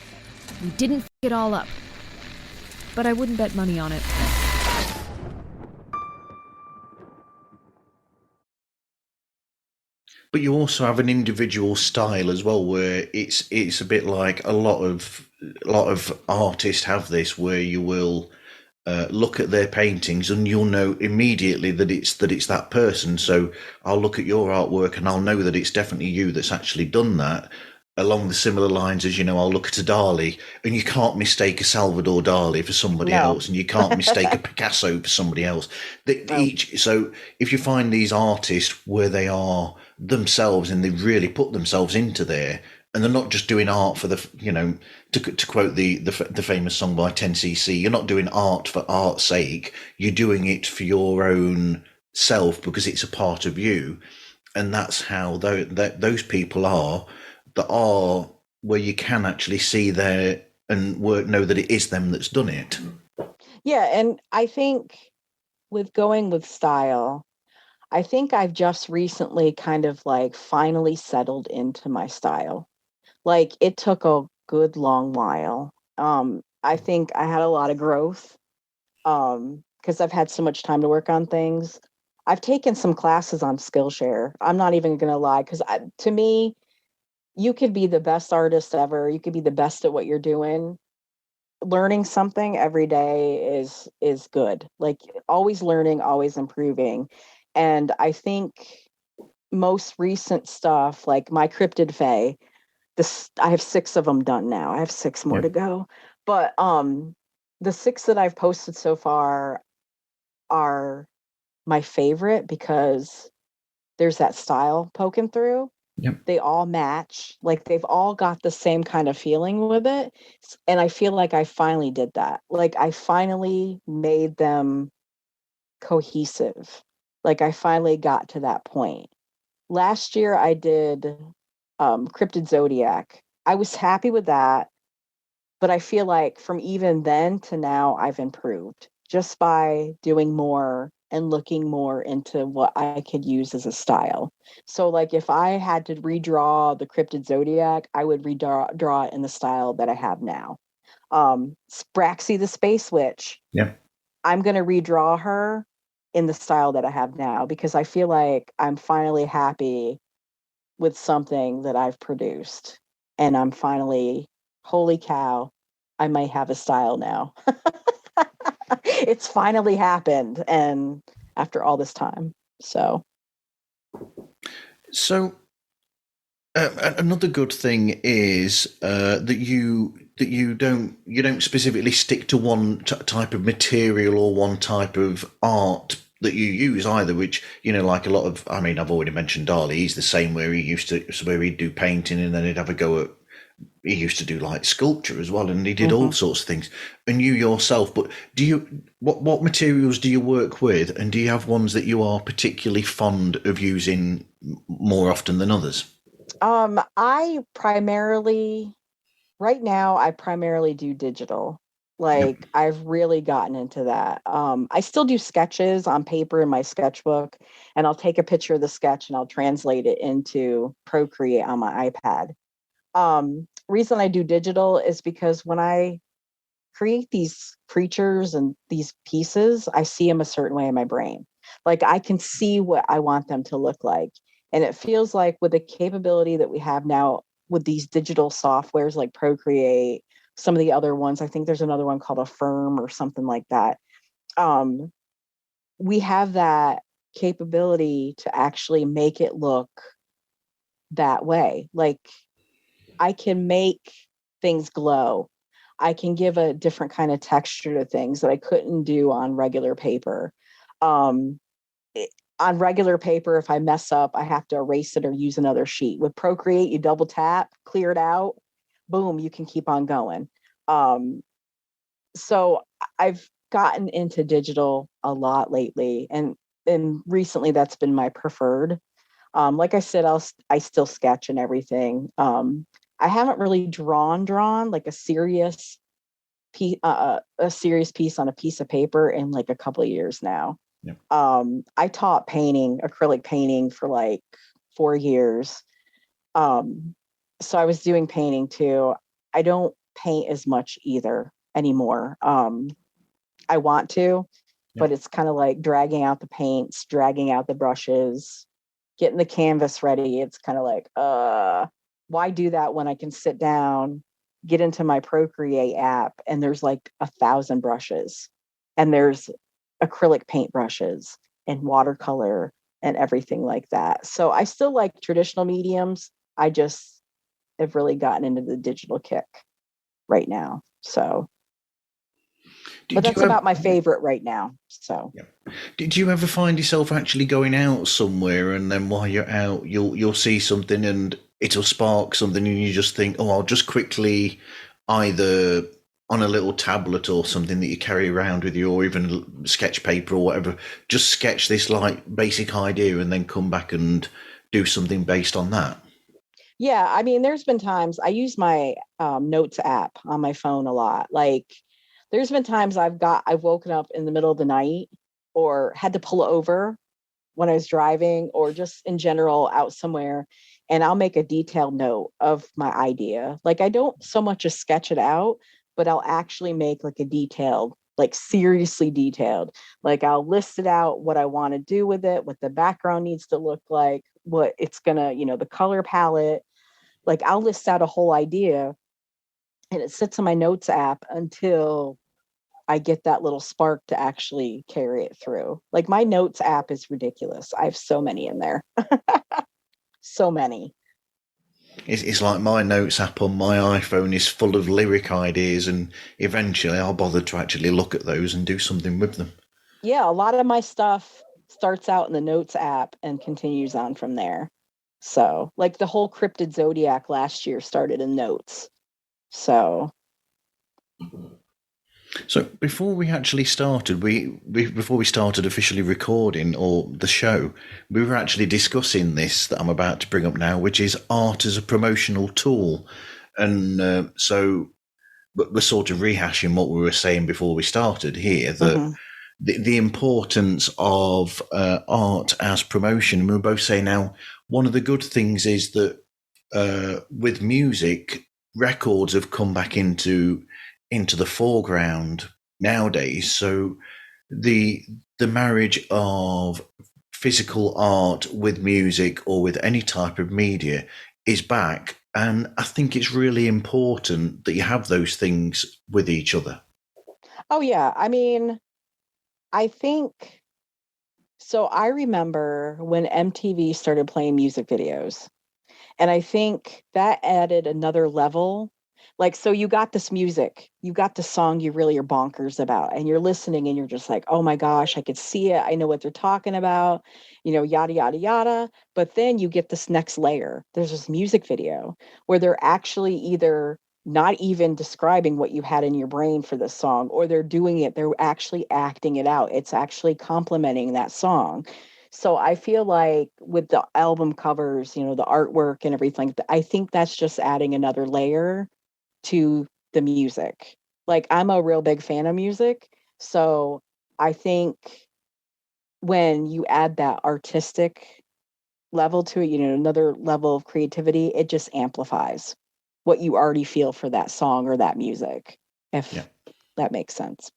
we didn't f*** it all up. But I wouldn't bet money on it. But you also have an individual style as well, where it's a bit like a lot of artists have this, where you will look at their paintings and you'll know immediately that it's that person. So I'll look at your artwork and I'll know that it's definitely you that's actually done that. along the similar lines as, I'll look at a Dali, and you can't mistake a Salvador Dali for somebody No. else, and you can't mistake a Picasso for somebody else. No. So if you find these artists where they are themselves and they really put themselves into there, and they're not just doing art for the, to quote the famous song by 10cc, you're not doing art for art's sake. You're doing it for your own self because it's a part of you, and that's how those people are. That are where you can actually see there and know that it is them that's done it. Yeah, and I think with going with style, I think I've just recently kind of like finally settled into my style. Like it took a good long while. I think I had a lot of growth because I've had so much time to work on things. I've taken some classes on Skillshare. I'm not even going to lie, because to me, you could be the best artist ever. You could be the best at what you're doing. Learning something every day is good. Like always learning, always improving. And I think most recent stuff, like my Cryptid Fae, I have 6 of them done now. I have 6 more to go. But the 6 that I've posted so far are my favorite because there's that style poking through. Yep. They all match. Like they've all got the same kind of feeling with it. And I feel like I finally did that. Like I finally made them cohesive. Like I finally got to that point. Last year I did Cryptid Zodiac. I was happy with that, but I feel like from even then to now I've improved just by doing more and looking more into what I could use as a style. So like if I had to redraw the Cryptid Zodiac, I would draw it in the style that I have now. Spraxy the Space Witch. Yeah. I'm going to redraw her in the style that I have now because I feel like I'm finally happy with something that I've produced. And I'm finally, holy cow, I might have a style now. It's finally happened. And after all this time. So another good thing is that you don't specifically stick to one type of material or one type of art that you use either, which like a lot of, I've already mentioned Dali. He's the same, where he'd do painting and then he'd have a go at, he used to do like sculpture as well, and he did all sorts of things. And you yourself, but what materials do you work with, and do you have ones that you are particularly fond of using more often than others? Right now I primarily do digital. Like I've really gotten into that. I still do sketches on paper in my sketchbook, and I'll take a picture of the sketch and I'll translate it into Procreate on my iPad. Reason I do digital is because when I create these creatures and these pieces, I see them a certain way in my brain. Like I can see what I want them to look like. And it feels like with the capability that we have now with these digital softwares like Procreate, some of the other ones, I think there's another one called Affirm or something like that. We have that capability to actually make it look that way. Like I can make things glow. I can give a different kind of texture to things that I couldn't do on regular paper. Um, on regular paper, if I mess up, I have to erase it or use another sheet. With Procreate, you double tap, clear it out, boom, you can keep on going. So I've gotten into digital a lot lately, and recently that's been my preferred. Like I said, I still sketch and everything. I haven't really drawn like a serious piece on a piece of paper in like a couple of years now. Yep. I taught acrylic painting for like 4 years. So I was doing painting too. I don't paint as much either anymore. I want to, but it's kind of like dragging out the paints, dragging out the brushes, getting the canvas ready. It's kind of like, why do that when I can sit down, get into my Procreate app, and there's like 1,000 brushes, and there's acrylic paint brushes and watercolor and everything like that. So I still like traditional mediums. I just have really gotten into the digital kick right now. So, but that's about my favorite right now. So, did you ever find yourself actually going out somewhere, and then while you're out, you'll see something and it'll spark something, and you just think, oh, I'll just quickly either on a little tablet or something that you carry around with you, or even sketch paper or whatever, just sketch this like basic idea and then come back and do something based on that? yeah, I mean, there's been times I use my notes app on my phone a lot. Like, there's been times I've woken up in the middle of the night or had to pull over when I was driving, or just in general out somewhere, and I'll make a detailed note of my idea. Like, I don't so much as sketch it out, but I'll actually make like a detailed, like seriously detailed. Like, I'll list it out, what I want to do with it, what the background needs to look like, what it's gonna, the color palette. Like, I'll list out a whole idea, and it sits in my notes app until I get that little spark to actually carry it through. Like, my notes app is ridiculous. I have so many in there. So many. It's like my notes app on my iPhone is full of lyric ideas, and eventually I'll bother to actually look at those and do something with them. Yeah, a lot of my stuff starts out in the notes app and continues on from there. So, like, the whole Cryptid Zodiac last year started in notes. So before we actually started, before we started officially recording or the show, we were actually discussing this that I'm about to bring up now, which is art as a promotional tool. And so we're sort of rehashing what we were saying before we started here, that the importance of art as promotion. We were both saying now, one of the good things is that with music, records have come back into the foreground nowadays. So the marriage of physical art with music or with any type of media is back. And I think it's really important that you have those things with each other. Oh, yeah. I mean, I think so. I remember when MTV started playing music videos, and I think that added another level. Like, so you got this music, you got the song you really are bonkers about, and you're listening and you're just like, oh my gosh, I could see it. I know what they're talking about, yada, yada, yada. But then you get this next layer. There's this music video where they're actually either not even describing what you had in your brain for this song, or they're doing it, they're actually acting it out. It's actually complementing that song. So I feel like with the album covers, the artwork and everything, I think that's just adding another layer to the music. Like, I'm a real big fan of music. So I think when you add that artistic level to it, another level of creativity, it just amplifies what you already feel for that song or that music, if that makes sense.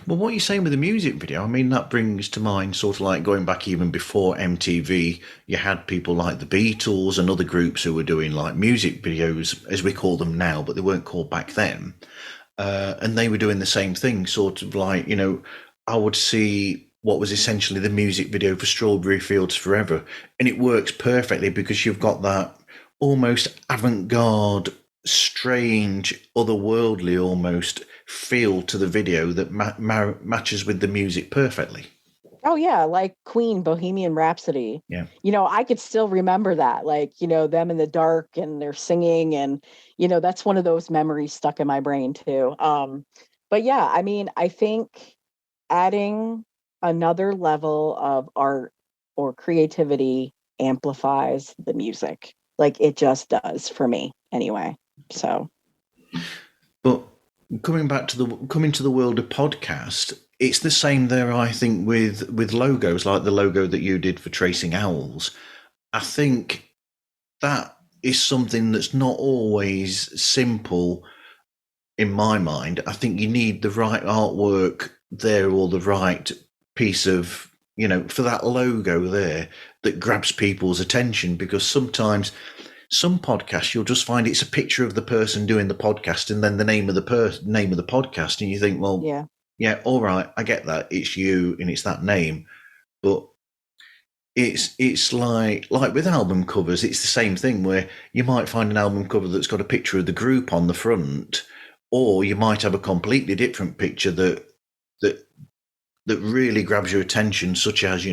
Well, what you're saying with the music video, I mean, that brings to mind sort of like going back even before MTV, you had people like the Beatles and other groups who were doing like music videos, as we call them now, but they weren't called back then. And they were doing the same thing, sort of like, I would see what was essentially the music video for Strawberry Fields Forever. And it works perfectly because you've got that almost avant-garde, strange, otherworldly almost feel to the video that matches with the music perfectly. Oh yeah, like Queen, Bohemian Rhapsody. Yeah. I could still remember that, like, them in the dark and they're singing, and that's one of those memories stuck in my brain too. But yeah, I mean, I think adding another level of art or creativity amplifies the music. Like, it just does for me anyway. So, but coming to the world of podcast, it's the same there, I think, with logos, like the logo that you did for Tracing Owls. I think that is something that's not always simple in my mind. I think you need the right artwork there, or the right piece of, for that logo there that grabs people's attention, because sometimes some podcasts you'll just find it's a picture of the person doing the podcast and then the name of the podcast, and you think, well, yeah, all right, I get that, it's you and it's that name, but it's like with album covers, it's the same thing where you might find an album cover that's got a picture of the group on the front, or you might have a completely different picture that that really grabs your attention, such as,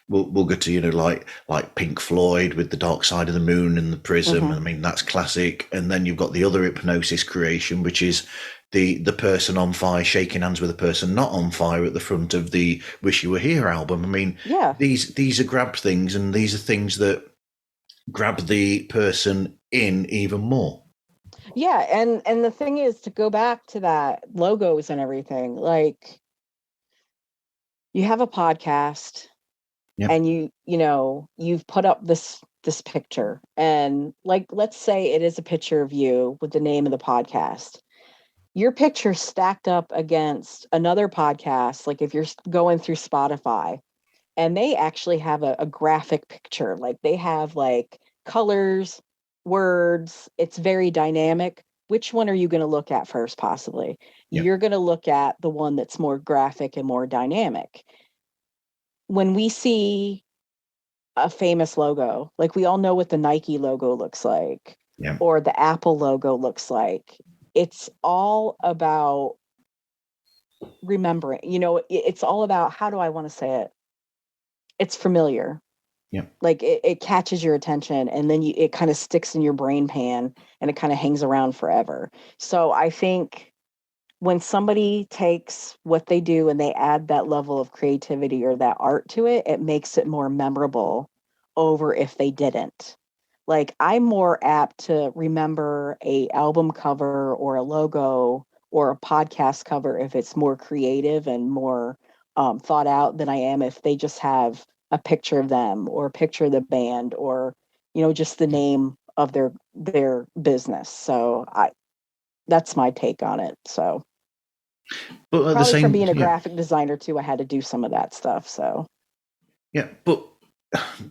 we'll go to, like Pink Floyd with the Dark Side of the Moon and the Prism. Mhm. I mean, that's classic. And then you've got the other Hypnosis creation, which is the person on fire shaking hands with a person not on fire at the front of the Wish You Were Here album. I mean, Yeah. these are grab things, and these are things that grab the person in even more. Yeah, and the thing is, to go back to that logos and everything, like, you have a podcast Yeah. and you've put up this picture, and, like, let's say it is a picture of you with the name of the podcast. Your picture stacked up against another podcast, like if you're going through Spotify, and they actually have a graphic picture, like they have like colors, words, it's very dynamic. Which one are you going to look at first? Possibly Yeah. you're going to look at the one that's more graphic and more dynamic. When we see a famous logo, like, we all know what the Nike logo looks like, Yeah. or the Apple logo looks like. It's all about remembering, it's all about, how do I want to say it? It's familiar. Yeah. Like, it catches your attention, and then it kind of sticks in your brain pan, and it kind of hangs around forever. So I think when somebody takes what they do and they add that level of creativity or that art to it, it makes it more memorable over if they didn't. Like, I'm more apt to remember a album cover or a logo or a podcast cover if it's more creative and more thought out than I am if they just have a picture of them or a picture of the band, or just the name of their business. So that's my take on it. So But at the probably from same, being a yeah. graphic designer too, I had to do some of that stuff. So Yeah, but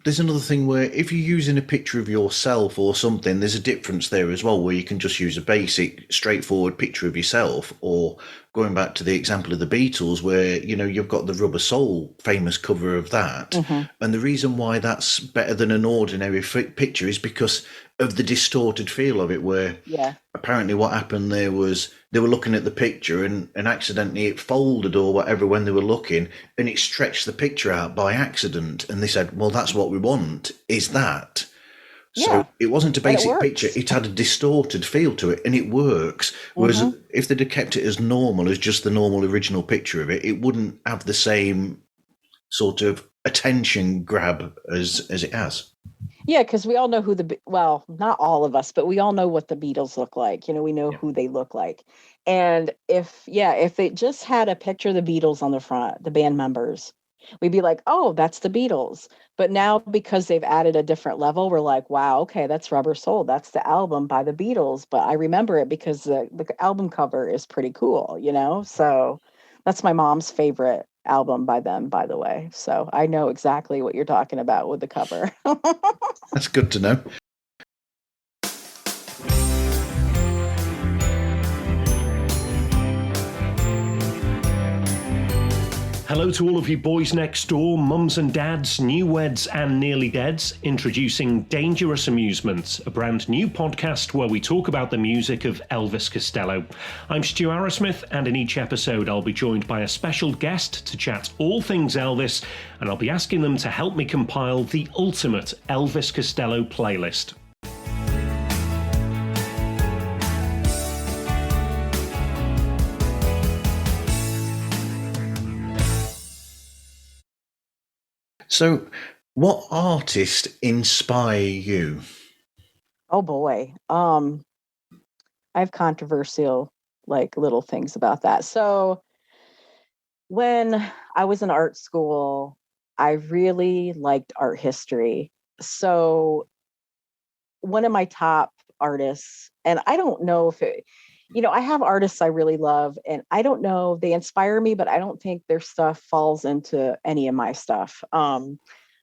there's another thing where if you're using a picture of yourself or something, there's a difference there as well, where you can just use a basic, straightforward picture of yourself, or going back to the example of the Beatles, where, you've got the Rubber Soul famous cover of that. Mhm. And the reason why that's better than an ordinary picture is because of the distorted feel of it, where yeah, apparently what happened there was they were looking at the picture and accidentally it folded or whatever when they were looking, and it stretched the picture out by accident, and they said, well, that's what we want, is that. So yeah, it wasn't a and it basic picture, works. it had a distorted feel to it, and it works. Whereas Mhm. if they'd have kept it as normal as just the normal original picture of it, it wouldn't have the same sort of attention grab as it has. Yeah, because we all know well, not all of us, but we all know what the Beatles look like. We know Yeah. who they look like. And if they just had a picture of the Beatles on the front, the band members, we'd be like, oh, that's the Beatles. But now, because they've added a different level, we're like, wow, okay, that's Rubber Soul. That's the album by the Beatles. But I remember it because the album cover is pretty cool, So that's my mom's favorite album by them, by the way. So I know exactly what you're talking about with the cover. That's good to know. Hello to all of you boys next door, mums and dads, newlyweds and nearly deads. Introducing Dangerous Amusements, a brand new podcast where we talk about the music of Elvis Costello. I'm Stu Arrowsmith, and in each episode I'll be joined by a special guest to chat all things Elvis, and I'll be asking them to help me compile the ultimate Elvis Costello playlist. So, what artist inspire you? Oh boy. I have controversial little things about that. So when I was in art school, I really liked art history. So one of my top artists, and I don't know if it, I have artists I really love, and I don't know, they inspire me, but I don't think their stuff falls into any of my stuff.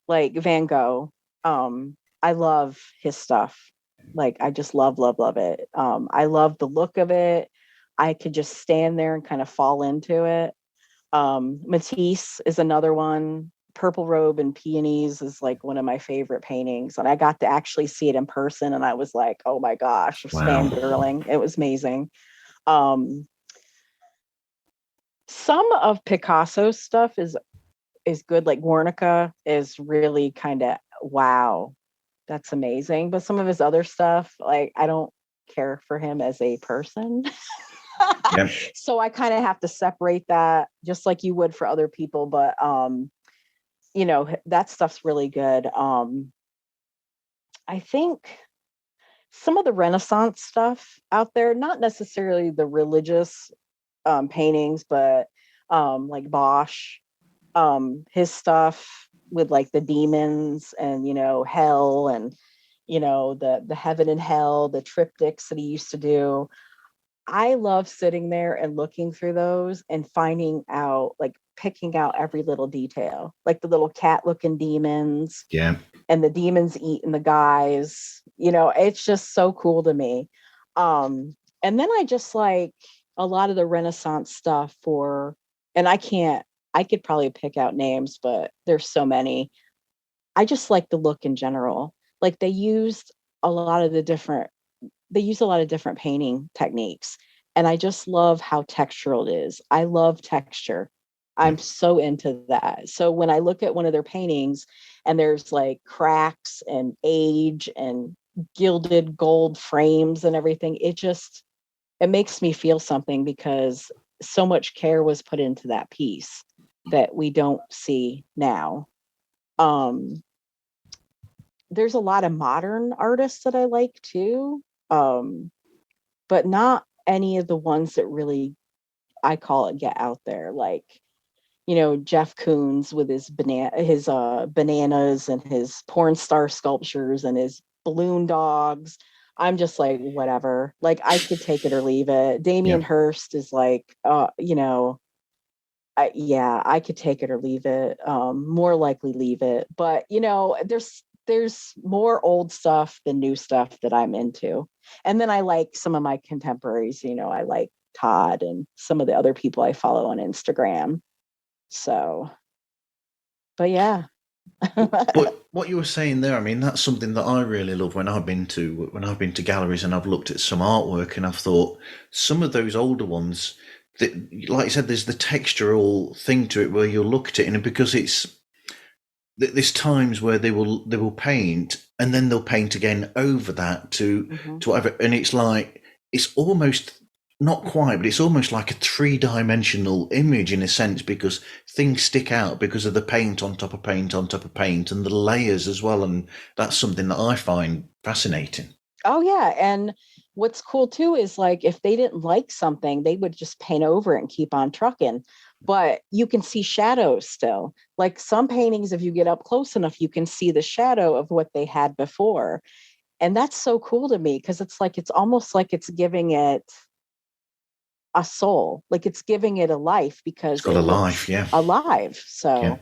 Like Van Gogh, I love his stuff. Like, I just love, love, love it. I love the look of it. I could just stand there and kind of fall into it. Matisse is another one Purple Robe and Peonies is like one of my favorite paintings. And I got to actually see it in person. And I was like, oh my gosh, Wow. fangirling. It was amazing. Some of Picasso's stuff is good. Like Guernica is really kind of, wow, that's amazing. But some of his other stuff, like, I don't care for him as a person. Yep. So I kind of have to separate that, just like you would for other people. But you know, that stuff's really good. I think some of the Renaissance stuff out there, not necessarily the religious paintings, but like Bosch, his stuff with like the demons and, you know, hell and, you know, the heaven and hell, the triptychs that he used to do. I love sitting there and looking through those and finding out, like picking out every little detail, like the little cat looking demons Yeah. and the demons eating the guys. You know, it's just so cool to me. And then I just like a lot of the Renaissance stuff and I could probably pick out names, but there's so many. I just like the look in general. Like they use a lot of different painting techniques. And I just love how textural it is. I love texture. I'm so into that. So when I look at one of their paintings and there's like cracks and age and gilded gold frames and everything, it makes me feel something because so much care was put into that piece that we don't see now. There's a lot of modern artists that I like too. But not any of the ones that really, I call it, get out there. Like, you know, Jeff Koons with his bananas and his porn star sculptures and his balloon dogs. I'm just like, whatever. Like, I could take it or leave it. Damien Hirst is like, you know, I could take it or leave it. More likely leave it. But, you know, there's more old stuff than new stuff that I'm into. And then I like some of my contemporaries, you know, I like Todd and some of the other people I follow on Instagram. So, but yeah. But what you were saying there, I mean, that's something that I really love when I've been to galleries and I've looked at some artwork and I've thought some of those older ones that, like you said, there's the textural thing to it where you'll look at it and because there's times where they will paint and then they'll paint again over that to whatever, and it's like it's almost not quite, but it's almost like a 3-dimensional image in a sense because things stick out because of the paint on top of paint on top of paint and the layers as well, and that's something that I find fascinating. Oh yeah, and what's cool too is like if they didn't like something, they would just paint over it and keep on trucking. But you can see shadows still. Like some paintings, if you get up close enough, you can see the shadow of what they had before. And that's so cool to me because it's almost like it's giving it a soul, like it's giving it a life because it's got a life, yeah. Alive. So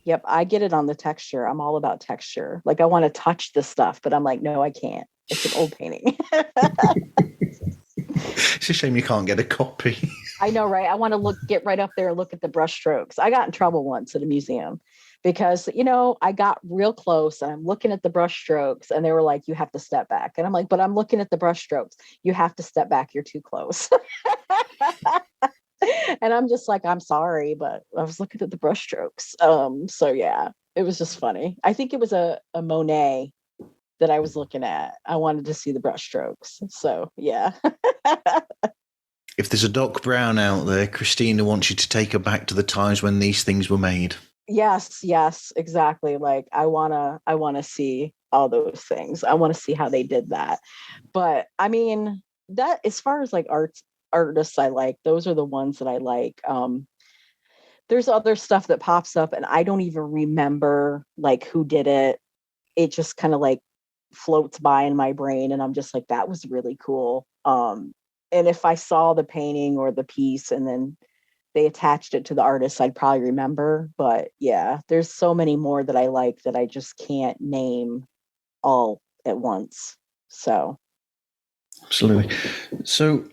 yep, I get it on the texture. I'm all about texture. Like I want to touch the stuff, but I'm like, no, I can't. It's an old painting. It's a shame you can't get a copy. I know, right? I want to get right up there and look at the brush strokes. I got in trouble once at a museum because, you know, I got real close and I'm looking at the brush strokes and they were like, you have to step back. And I'm like, but I'm looking at the brush strokes. You have to step back. You're too close. And I'm just like, I'm sorry, but I was looking at the brush strokes. So yeah, it was just funny. I think it was a Monet that I was looking at. I wanted to see the brush strokes. So yeah. If there's a Doc Brown out there, Christina wants you to take her back to the times when these things were made. Yes, exactly. Like I wanna see all those things. I want to see how they did that. But I mean, that as far as like artists I like, those are the ones that I like. There's other stuff that pops up and I don't even remember like who did it. It just kind of like floats by in my brain and I'm just like, that was really cool. And if I saw the painting or the piece and then they attached it to the artist, I'd probably remember. But yeah, there's so many more that I like that I just can't name all at once. So absolutely. So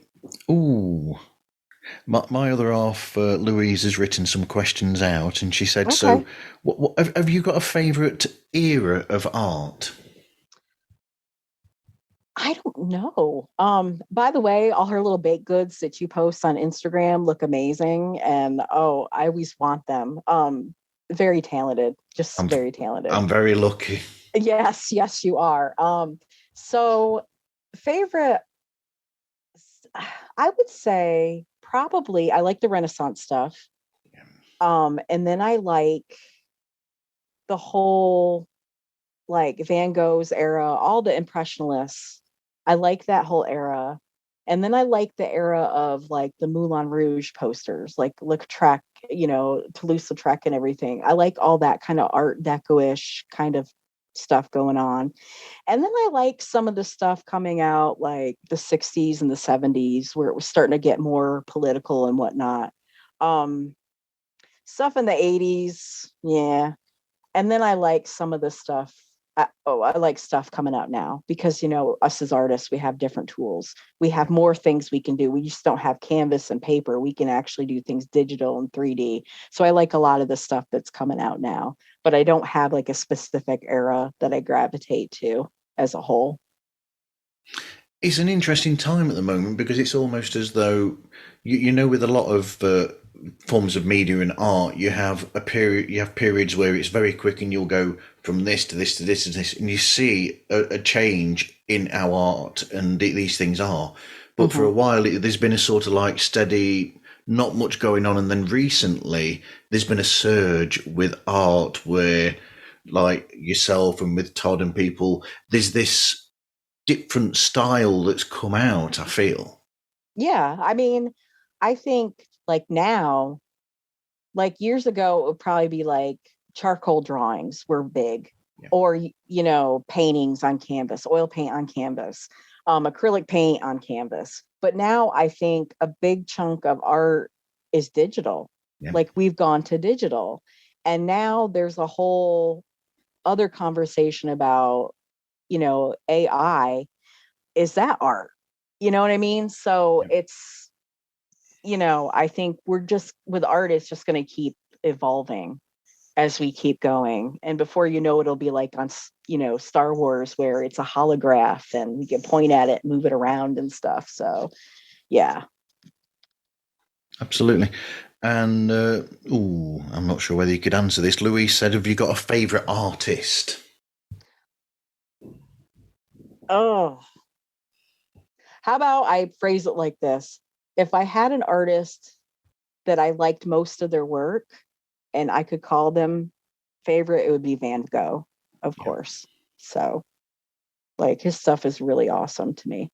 My other half, Louise, has written some questions out, and she said, Okay. "So, have you got a favourite era of art?" I don't know. By the way, all her little baked goods that you post on Instagram look amazing. And oh, I always want them. Very talented, just I'm very talented. I'm very lucky. Yes, yes, you are. So favorite, I would say probably I like the Renaissance stuff. And then I like the whole like Van Gogh's era, all the impressionists. I like that whole era. And then I like the era of like the Moulin Rouge posters, like Lautrec, Toulouse-Lautrec and everything. I like all that kind of Art Deco-ish kind of stuff going on. And then I like some of the stuff coming out like the 60s and the 70s where it was starting to get more political and whatnot. Um, Stuff in the 80s, yeah. And then I like some of the stuff. I like stuff coming out now because, us as artists, we have different tools. We have more things we can do. We just don't have canvas and paper. We can actually do things digital and 3D. So I like a lot of the stuff that's coming out now, but I don't have like a specific era that I gravitate to as a whole. It's an interesting time at the moment because it's almost as though with a lot of forms of media and art, you have periods where it's very quick, and you'll go from this to this to this to this, and you see a change in our art, and these things are. But for a while, there's been a sort of like steady, not much going on, and then recently there's been a surge with art where, like yourself and with Todd and people, there's this different style that's come out, I feel. Yeah. I mean, I think like now, like years ago, it would probably be like charcoal drawings were big, or, paintings on canvas, oil paint on canvas, acrylic paint on canvas. But now I think a big chunk of art is digital. Yeah. Like we've gone to digital. And now there's a whole other conversation about, AI. Is that art? You know what I mean? So it's, I think we're just with art, it's just going to keep evolving as we keep going. And before you know, it'll be like on, Star Wars, where it's a holograph and you can point at it, move it around and stuff. So, yeah. Absolutely. And, I'm not sure whether you could answer this. Louise said, have you got a favourite artist? Oh, how about I phrase it like this? If I had an artist that I liked most of their work and I could call them favorite, it would be Van Gogh, of course. So like his stuff is really awesome to me.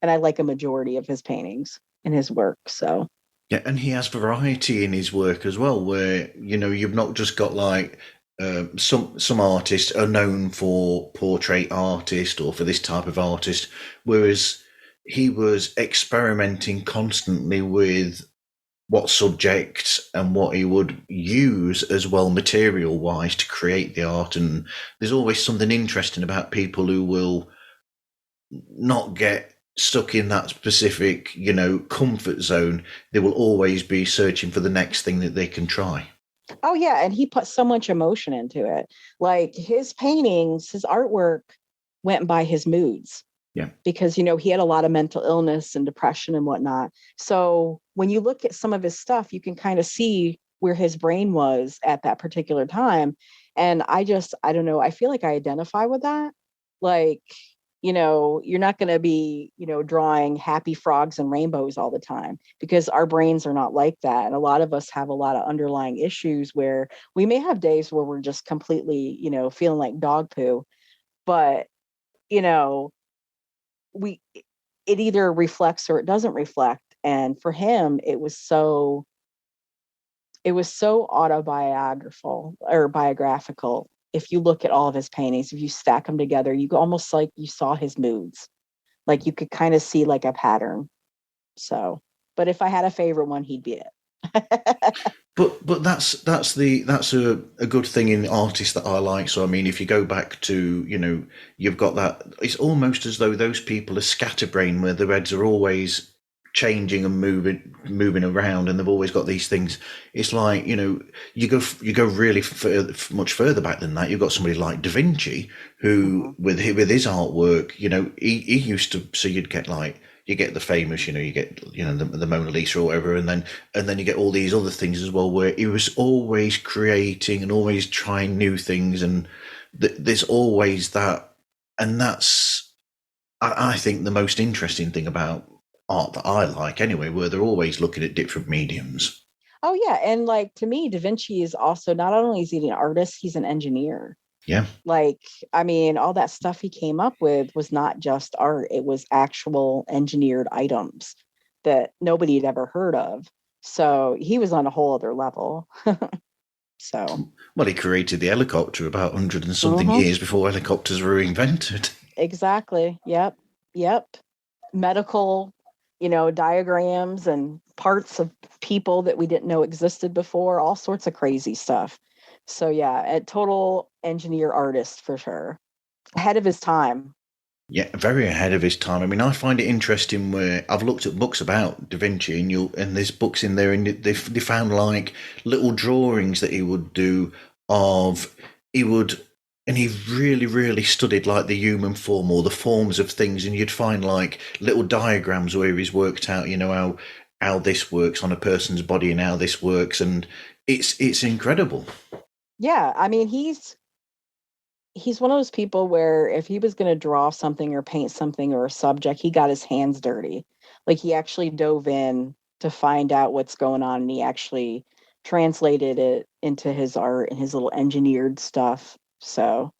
And I like a majority of his paintings and his work. So Yeah, and he has variety in his work as well, where you've not just got like some artists are known for portrait artist or for this type of artist, whereas he was experimenting constantly with what subjects and what he would use as well material wise to create the art. And there's always something interesting about people who will not get stuck in that specific, comfort zone. They will always be searching for the next thing that they can try. Oh yeah, and he put so much emotion into it. Like his paintings, his artwork went by his moods. Yeah. Because he had a lot of mental illness and depression and whatnot. So when you look at some of his stuff, you can kind of see where his brain was at that particular time. And I don't know, I feel like I identify with that. Like, you're not going to be, drawing happy frogs and rainbows all the time because our brains are not like that. And a lot of us have a lot of underlying issues where we may have days where we're just completely, feeling like dog poo, but, it either reflects or it doesn't reflect. And for him, it was so biographical. If you look at all of his paintings, if you stack them together, you almost like you saw his moods, like you could kind of see like a pattern. So, but if I had a favorite one, he'd be it. But that's a good thing in artists that I like. So I mean, if you go back to you've got that. It's almost as though those people are scatterbrained, where their heads are always changing and moving around, and they've always got these things. It's like, you go really much further back than that. You've got somebody like Da Vinci who with his artwork, he used to, so you'd get like, you get the famous, you get the Mona Lisa or whatever, and then you get all these other things as well, where he was always creating and always trying new things, and there's always that, and that's, I think, the most interesting thing about art that I like anyway, where they're always looking at different mediums. Oh yeah, and like, to me, Da Vinci is also, not only is he an artist, he's an engineer. Yeah. Like, I mean, all that stuff he came up with was not just art, it was actual engineered items that nobody had ever heard of. So he was on a whole other level. So, well, he created the helicopter about 100 and something years before helicopters were invented. Exactly. Yep. Medical, diagrams and parts of people that we didn't know existed before, all sorts of crazy stuff. So yeah, a total engineer artist for sure. Ahead of his time. Yeah, very ahead of his time. I mean, I find it interesting where I've looked at books about Da Vinci, and there's books in there, and they found like little drawings that he would do and he really, really studied like the human form or the forms of things, and you'd find like little diagrams where he's worked out, how this works on a person's body and how this works, and it's incredible. Yeah, I mean, he's one of those people where if he was going to draw something or paint something or a subject, he got his hands dirty. Like, he actually dove in to find out what's going on, and he actually translated it into his art and his little engineered stuff. So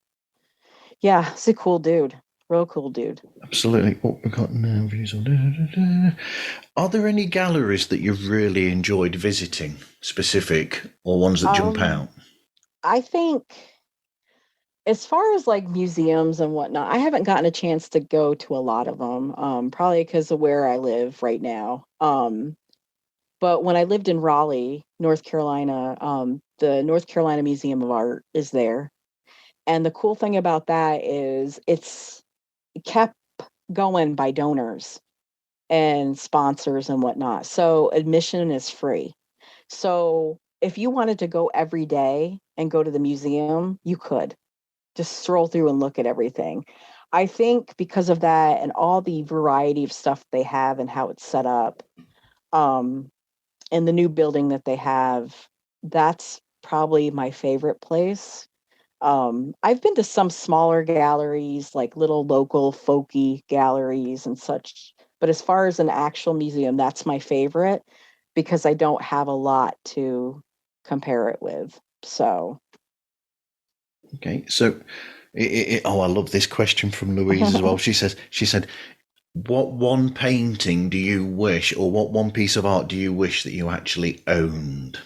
yeah, he's a cool dude. Real cool dude. Absolutely. What we got now? Are there any galleries that you've really enjoyed visiting, specific, or ones that jump out? I think, as far as like museums and whatnot, I haven't gotten a chance to go to a lot of them, probably because of where I live right now. But when I lived in Raleigh, North Carolina, the North Carolina Museum of Art is there. And the cool thing about that is it's kept going by donors and sponsors and whatnot. So admission is free. So if you wanted to go every day and go to the museum, you could just stroll through and look at everything. I think because of that and all the variety of stuff they have and how it's set up, and the new building that they have, that's probably my favorite place. I've been to some smaller galleries, like little local folky galleries and such. But as far as an actual museum, that's my favorite because I don't have a lot to compare it with. So. Okay, so I love this question from Louise as well. She said, what one painting do you wish, or what one piece of art do you wish that you actually owned?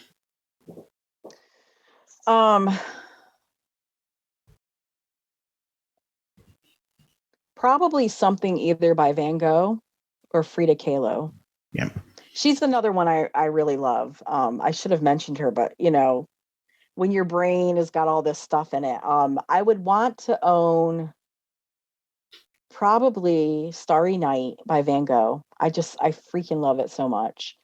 Probably something either by Van Gogh or Frida Kahlo. Yeah. She's another one I really love. I should have mentioned her, but when your brain has got all this stuff in it, I would want to own probably Starry Night by Van Gogh. I freaking love it so much.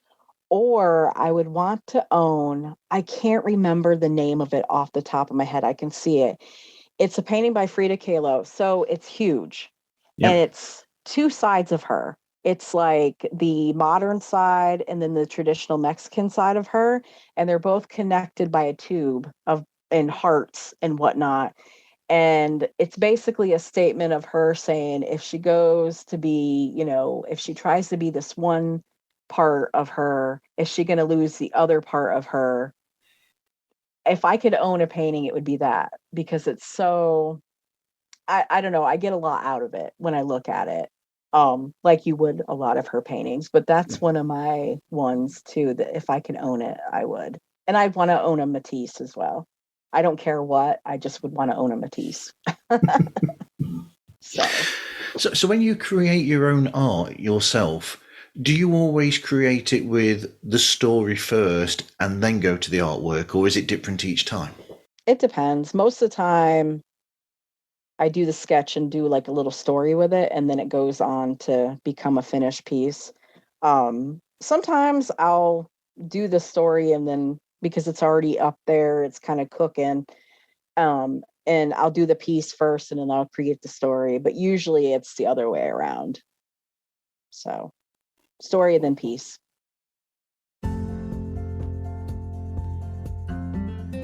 Or I would want to own, I can't remember the name of it off the top of my head. I can see it. It's a painting by Frida Kahlo. So it's huge. Yep. And it's two sides of her. It's like the modern side and then the traditional Mexican side of her. And they're both connected by a tube and hearts and whatnot. And it's basically a statement of her saying, if she goes to be, if she tries to be this one part of her, is she going to lose the other part of her? If I could own a painting, it would be that, because it's so, I don't know, I get a lot out of it when I look at it, like you would a lot of her paintings. But that's one of my ones too, that if I could own it, I would. And I'd want to own a Matisse as well. I don't care what, I just would want to own a Matisse. So when you create your own art yourself, do you always create it with the story first and then go to the artwork, or is it different each time? It depends. Most of the time, I do the sketch and do like a little story with it, and then it goes on to become a finished piece. Sometimes I'll do the story and then because it's already up there, it's kind of cooking. And I'll do the piece first and then I'll create the story. But usually it's the other way around. So story then piece.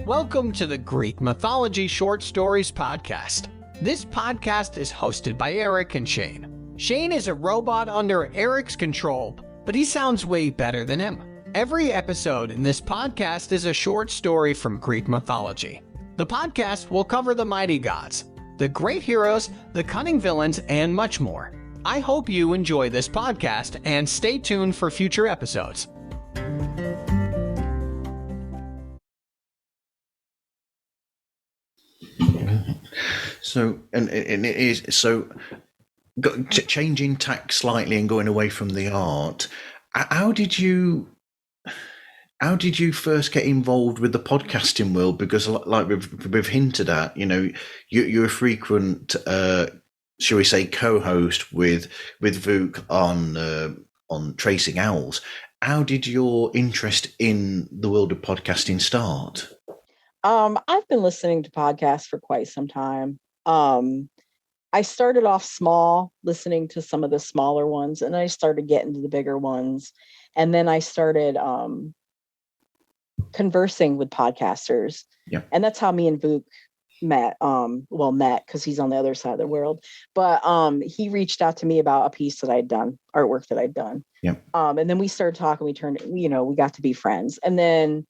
Welcome to the Greek Mythology Short Stories Podcast. This podcast is hosted by Eric and Shane. Shane is a robot under Eric's control, but he sounds way better than him. Every episode in this podcast is a short story from Greek mythology. The podcast will cover the mighty gods, the great heroes, the cunning villains, and much more. I hope you enjoy this podcast and stay tuned for future episodes. So, and it is so changing tack slightly and going away from the art. How did you first get involved with the podcasting world? Because, like we've hinted at, you're a frequent, shall we say, co-host with Vuk on Tracing Owls. How did your interest in the world of podcasting start? I've been listening to podcasts for quite some time. I started off small, listening to some of the smaller ones, and I started getting to the bigger ones. And then I started conversing with podcasters. Yeah. And that's how me and Vuk met. Met because he's on the other side of the world. But he reached out to me about a piece that I'd done, artwork that I'd done. Yeah. And then we started talking, we got to be friends. And then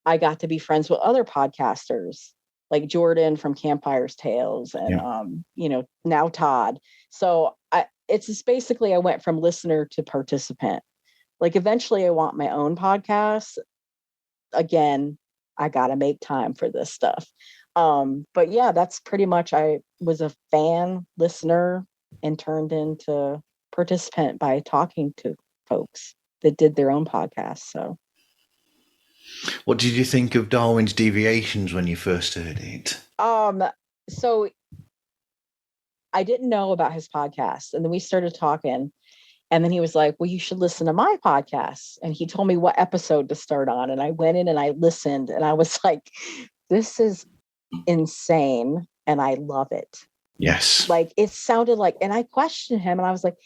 I got to be friends with other podcasters like Jordan from Campire's Tales and, now Todd. So it's just basically I went from listener to participant. Like eventually I want my own podcast. Again, I got to make time for this stuff. But yeah, that's pretty much, I was a fan, listener, and turned into participant by talking to folks that did their own podcasts. So. What did you think of Darwin's Deviations when you first heard it? So I didn't know about his podcast, and then we started talking, and then he was like, well, you should listen to my podcast. And he told me what episode to start on. And I went in and I listened, and I was like, this is insane. And I love it. Yes. Like it sounded like, and I questioned him and I was like,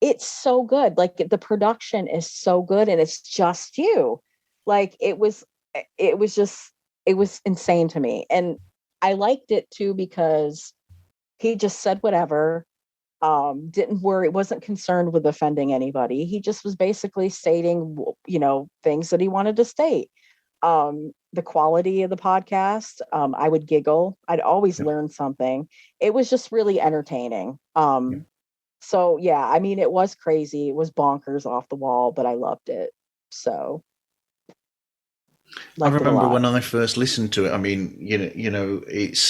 it's so good. Like the production is so good and it's just you. Like it was insane to me. And I liked it too, because he just said whatever, didn't worry, wasn't concerned with offending anybody. He just was basically stating, things that he wanted to state. The quality of the podcast, I would giggle. I'd always learn something. It was just really entertaining. So yeah, I mean, it was crazy. It was bonkers, off the wall, but I loved it. So I remember when I first listened to it. I mean, it's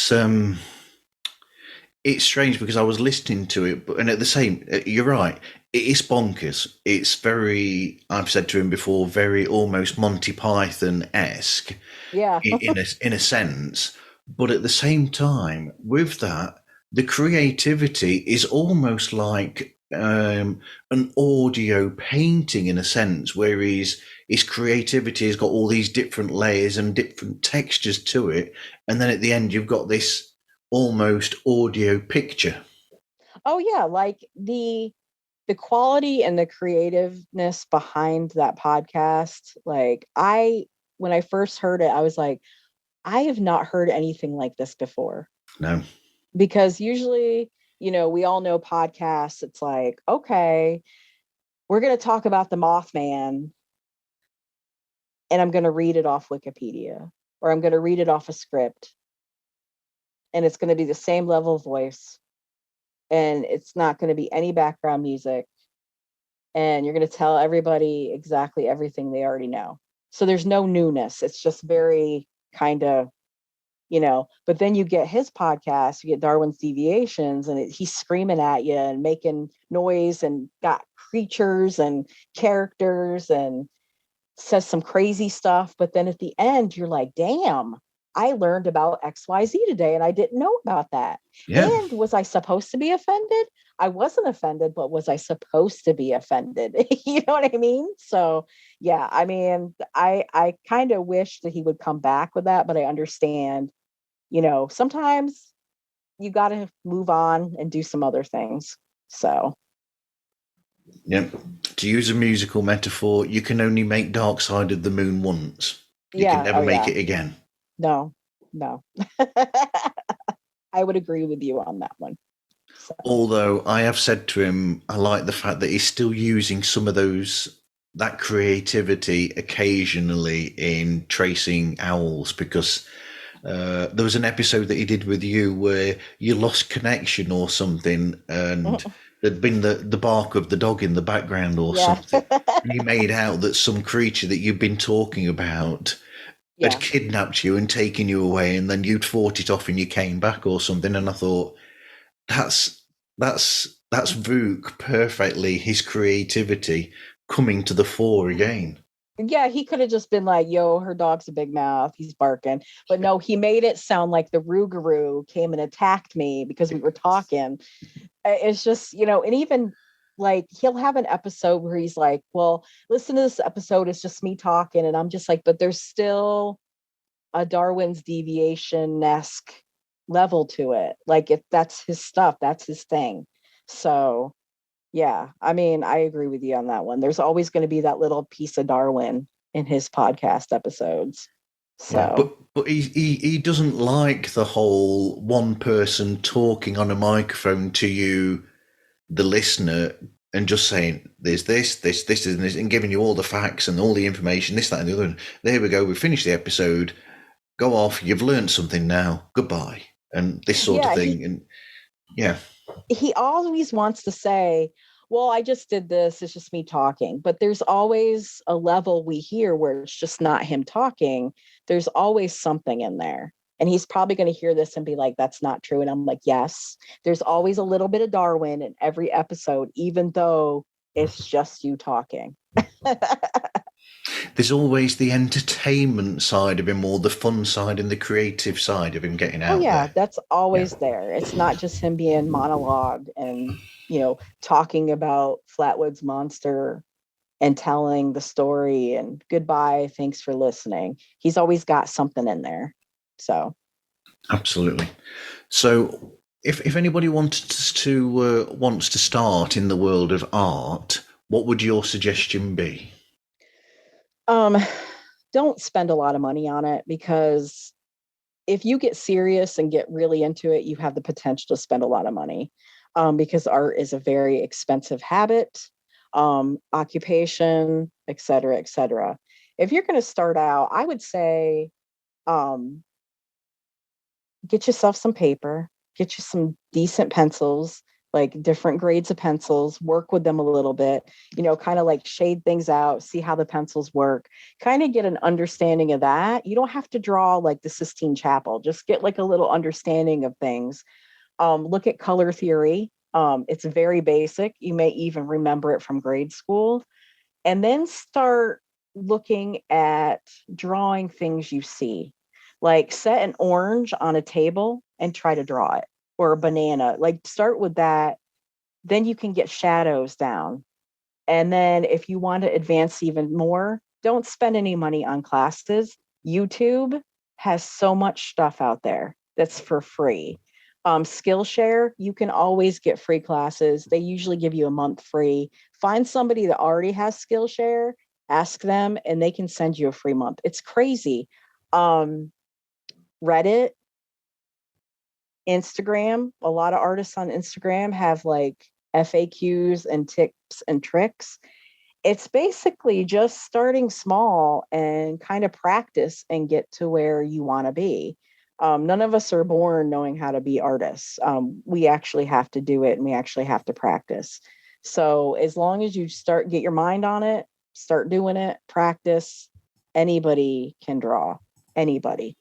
strange because I was listening to it, and at the same, you're right. It is bonkers. It's very, I've said to him before, very almost Monty Python-esque. Yeah. in a sense, but at the same time, with that, the creativity is almost like an audio painting in a sense, where his creativity has got all these different layers and different textures to it, and then at the end you've got this almost audio picture. Oh yeah, like the quality and the creativeness behind that podcast. Like when I first heard it, I was like, I have not heard anything like this before. No. Because usually, we all know podcasts. It's like, okay, we're going to talk about the Mothman and I'm going to read it off Wikipedia, or I'm going to read it off a script, and it's going to be the same level of voice, and it's not going to be any background music, and you're going to tell everybody exactly everything they already know. So there's no newness. It's just very kind of, but then you get his podcast, you get Darwin's Deviations, and he's screaming at you and making noise and got creatures and characters and says some crazy stuff. But then at the end, you're like, damn, I learned about XYZ today and I didn't know about that. Yeah. And was I supposed to be offended? I wasn't offended, but was I supposed to be offended? You know what I mean? So yeah, I mean, I kind of wish that he would come back with that, but I understand, sometimes you got to move on and do some other things. So Yeah. To use a musical metaphor, you can only make Dark Side of the Moon once. You can yeah, never make it again. no. I would agree with you on that one. So. Although I have said to him, I like the fact that he's still using some of that creativity occasionally in tracing owls, because there was an episode that he did with you where you lost connection or something, and there'd been the bark of the dog in the background or something. And you made out that some creature that you've been talking about had kidnapped you and taken you away, and then you'd fought it off and you came back or something. And I thought, that's Vuk perfectly, his creativity coming to the fore again. Yeah, he could have just been like, yo, her dog's a big mouth, he's barking. But no, he made it sound like the Rougarou came and attacked me because we were talking. It's just, and even like he'll have an episode where he's like, well, listen to this episode, it's just me talking. And I'm just like, but there's still a Darwin's deviation-esque level to it. Like, if that's his stuff, that's his thing. So yeah, I mean, I agree with you on that one. There's always going to be that little piece of Darwin in his podcast episodes. So yeah, but he doesn't like the whole one person talking on a microphone to you, the listener, and just saying there's this, and giving you all the facts and all the information, this, that, and the other. And there we go, we finished the episode. Go off. You've learned something now. Goodbye. And this sort of thing. He always wants to say, well, I just did this. It's just me talking. But there's always a level we hear where it's just not him talking. There's always something in there. And he's probably going to hear this and be like, that's not true. And I'm like, yes, there's always a little bit of Darwin in every episode, even though it's just you talking. There's always the entertainment side of him, or the fun side and the creative side of him getting out. Oh yeah, there. that's always there. It's not just him being monologue and talking about Flatwoods Monster and telling the story and goodbye, thanks for listening. He's always got something in there. So absolutely. So if anybody wants to start in the world of art, what would your suggestion be? Don't spend a lot of money on it, because if you get serious and get really into it, you have the potential to spend a lot of money, because art is a very expensive habit, occupation, et cetera, et cetera. If you're going to start out, I would say, get yourself some paper, get you some decent pencils, like different grades of pencils, work with them a little bit, kind of like shade things out, see how the pencils work, kind of get an understanding of that. You don't have to draw like the Sistine Chapel, just get like a little understanding of things. Look at color theory. It's very basic. You may even remember it from grade school. And then start looking at drawing things you see. Like set an orange on a table and try to draw it, or a banana. Like start with that. Then you can get shadows down. And then if you want to advance even more, don't spend any money on classes. YouTube has so much stuff out there that's for free. Skillshare, you can always get free classes. They usually give you a month free. Find somebody that already has Skillshare, ask them, and they can send you a free month. It's crazy. Reddit, Instagram, a lot of artists on Instagram have like FAQs and tips and tricks. It's basically just starting small and kind of practice and get to where you want to be. None of us are born knowing how to be artists. We actually have to do it, and we actually have to practice. So as long as you get your mind on it, start doing it, practice, anybody can draw. Anybody.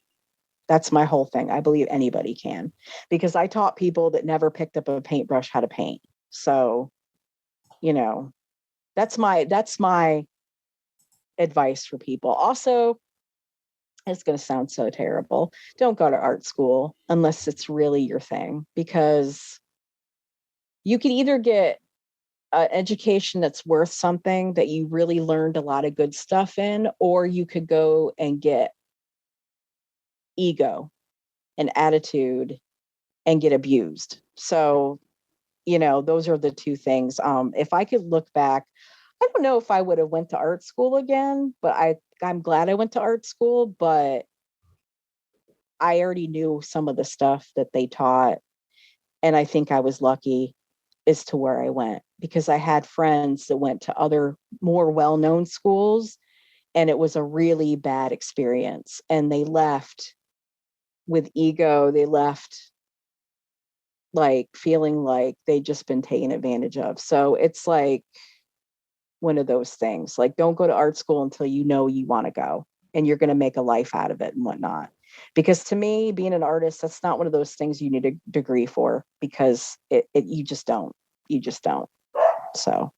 That's my whole thing. I believe anybody can, because I taught people that never picked up a paintbrush how to paint. So, that's my advice for people. Also, it's going to sound so terrible. Don't go to art school unless it's really your thing, because you can either get an education that's worth something that you really learned a lot of good stuff in, or you could go and get ego and attitude and get abused. So, those are the two things. If I could look back, I don't know if I would have went to art school again, but I'm glad I went to art school, but I already knew some of the stuff that they taught. And I think I was lucky as to where I went, because I had friends that went to other more well-known schools, and it was a really bad experience. And they left with ego. They left like feeling like they'd just been taken advantage of. So it's like one of those things, like, don't go to art school until you know you want to go and you're going to make a life out of it and whatnot. Because to me, being an artist, that's not one of those things you need a degree for, because you just don't. You just don't. So.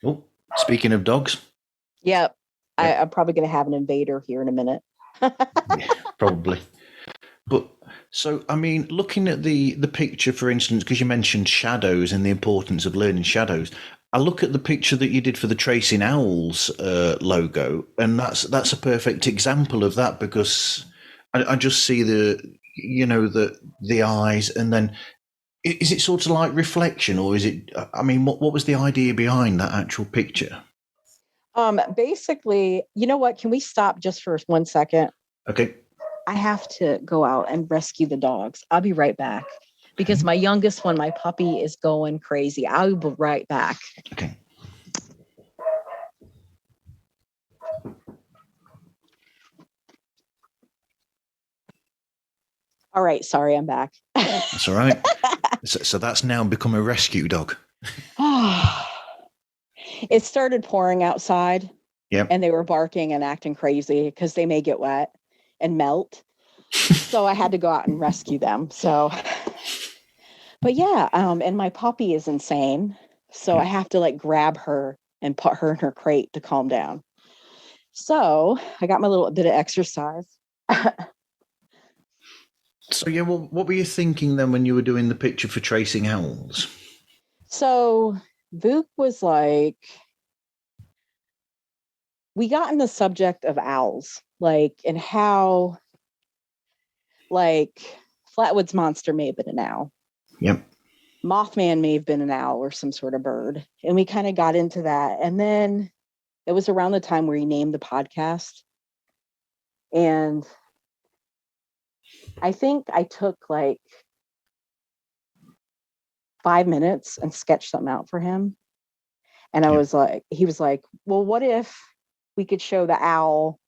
Oh, speaking of dogs. Yep. I'm probably going to have an invader here in a minute. Yeah, probably. But so, I mean, looking at the picture, for instance, because you mentioned shadows and the importance of learning shadows, I look at the picture that you did for the Tracing Owls logo, and that's a perfect example of that, because I just see the eyes, and then is it sort of like reflection, or is it? I mean, what was the idea behind that actual picture? Basically, you know what? Can we stop just for 1 second? Okay. I have to go out and rescue the dogs. I'll be right back, because my youngest one, my puppy, is going crazy. I'll be right back. Okay. All right. Sorry, I'm back. That's all right. So that's now become a rescue dog. It started pouring outside. Yep. And they were barking and acting crazy because they may get wet and melt. So I had to go out and rescue them. So, but yeah, and my puppy is insane. So I have to like grab her and put her in her crate to calm down. So I got my little bit of exercise. So yeah, well, what were you thinking then when you were doing the picture for Tracing Owls? So Vuk was like, we got in the subject of owls, like, and how, like, Flatwoods Monster may have been an owl. Yep. Mothman may have been an owl or some sort of bird. And we kind of got into that. And then it was around the time where he named the podcast. And I think I took like 5 minutes and sketched something out for him. And he was like, well, what if we could show the owl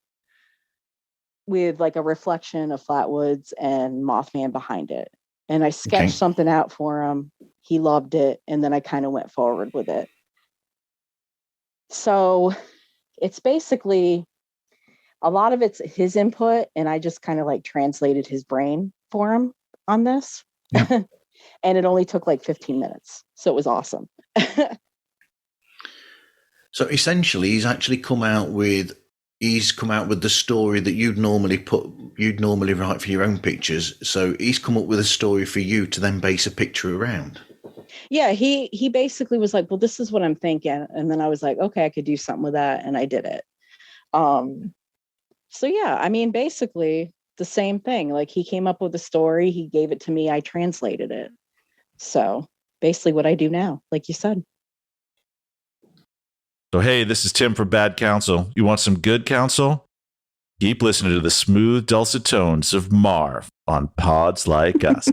with like a reflection of Flatwoods and Mothman behind it? And I sketched something out for him. He loved it. And then I kind of went forward with it. So it's basically, a lot of it's his input, and I just kind of like translated his brain for him on this. Yeah. And it only took like 15 minutes. So it was awesome. So essentially he's come out with the story that you'd normally write for your own pictures. So he's come up with a story for you to then base a picture around. Yeah, he basically was like, well, this is what I'm thinking. And then I was like, okay, I could do something with that. And I did it. So yeah, I mean, basically the same thing. Like, he came up with a story, he gave it to me, I translated it. So basically what I do now, like you said. So, hey, this is Tim from Bad Counsel. You want some good counsel? Keep listening to the smooth, dulcet tones of Marv on Pods Like Us.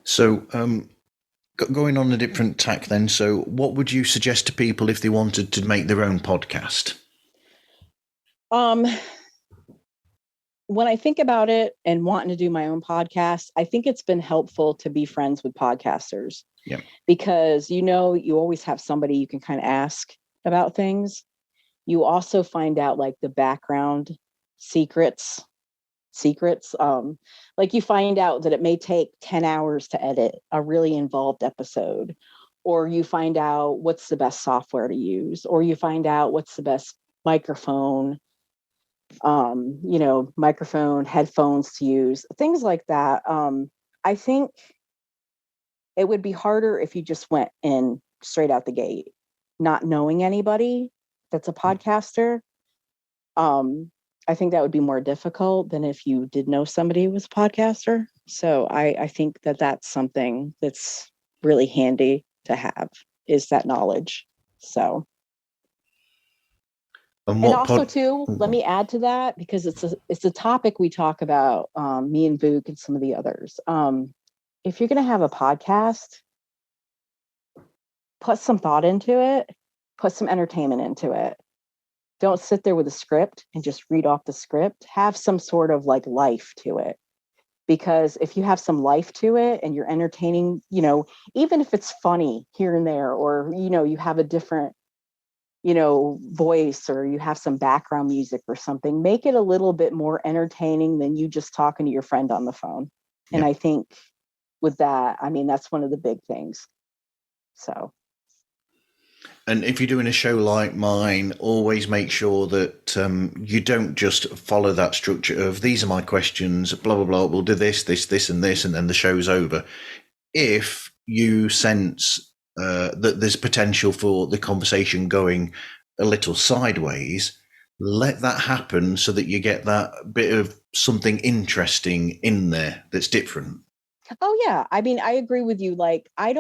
So, going on a different tack then, so what would you suggest to people if they wanted to make their own podcast? When I think about it and wanting to do my own podcast, I think it's been helpful to be friends with podcasters. Yeah. Because, you always have somebody you can kind of ask about things. You also find out like the background secrets. Like, you find out that it may take 10 hours to edit a really involved episode, or you find out what's the best software to use, or you find out what's the best microphone. microphone, headphones to use, things like that. I think it would be harder if you just went in straight out the gate, not knowing anybody that's a podcaster. I think that would be more difficult than if you did know somebody who was a podcaster. So I think that that's something that's really handy to have, is that knowledge. So. And also too, let me add to that, because it's a topic we talk about, me and Vuk and some of the others. If you're going to have a podcast, put some thought into it, put some entertainment into it. Don't sit there with a script and just read off the script. Have some sort of like life to it. Because if you have some life to it and you're entertaining, even if it's funny here and there, or, you have a different, voice, or you have some background music or something, make it a little bit more entertaining than you just talking to your friend on the phone. Yeah. And I think with that, that's one of the big things. So. And if you're doing a show like mine, always make sure that you don't just follow that structure of, these are my questions, blah, blah, blah, we'll do this, and this, and then the show's over. If you sense that there's potential for the conversation going a little sideways, let that happen so that you get that bit of something interesting in there that's different. Oh, yeah. I agree with you. Like, I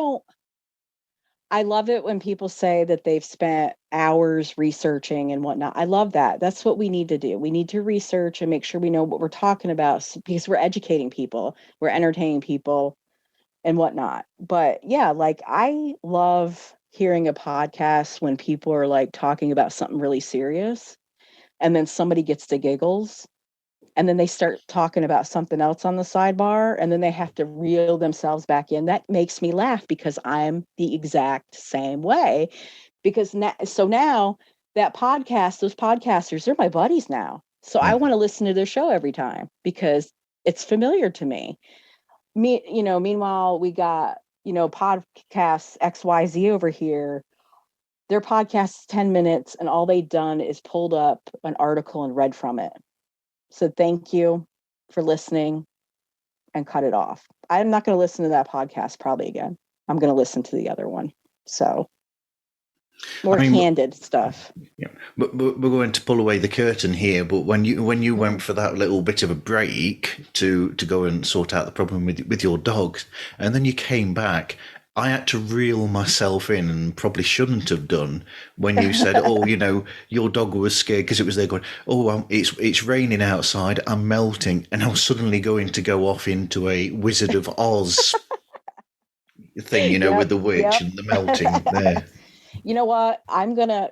love it when people say that they've spent hours researching and whatnot. I love that. That's what we need to do. We need to research and make sure we know what we're talking about, because we're educating people, we're entertaining people and whatnot. But yeah, like, I love hearing a podcast when people are like talking about something really serious, and then somebody gets the giggles, and then they start talking about something else on the sidebar, and then they have to reel themselves back in. That makes me laugh, because I'm the exact same way. Because now that podcast, those podcasters, they're my buddies now. So I want to listen to their show every time because it's familiar to me. Meanwhile, we got, podcasts XYZ over here. Their podcast is 10 minutes, and all they've done is pulled up an article and read from it. So thank you for listening, and cut it off. I'm not going to listen to that podcast probably again. I'm going to listen to the other one. So more candid stuff. Yeah, but we're going to pull away the curtain here. But when you went for that little bit of a break to go and sort out the problem with your dogs, and then you came back, I had to reel myself in, and probably shouldn't have done, when you said, "Oh, your dog was scared because it was there going, oh, it's raining outside, I'm melting," and I was suddenly going to go off into a Wizard of Oz thing, with the witch and the melting there. You know what?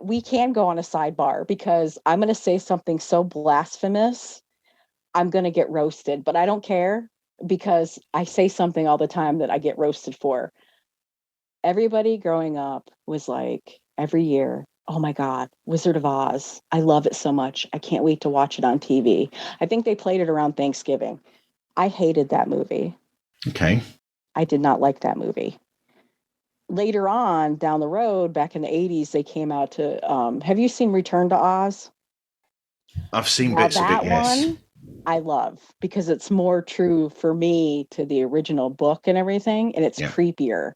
We can go on a sidebar, because I'm going to say something so blasphemous. I'm going to get roasted, but I don't care, because I say something all the time that I get roasted for. Everybody growing up was like, every year, oh my God, Wizard of Oz. I love it so much. I can't wait to watch it on TV. I think they played it around Thanksgiving. I hated that movie. Okay. I did not like that movie. Later on, down the road, back in the 80s, they came out to, have you seen Return to Oz? I've seen bits of it, yes. One I love, because it's more true for me to the original book and everything, and it's creepier.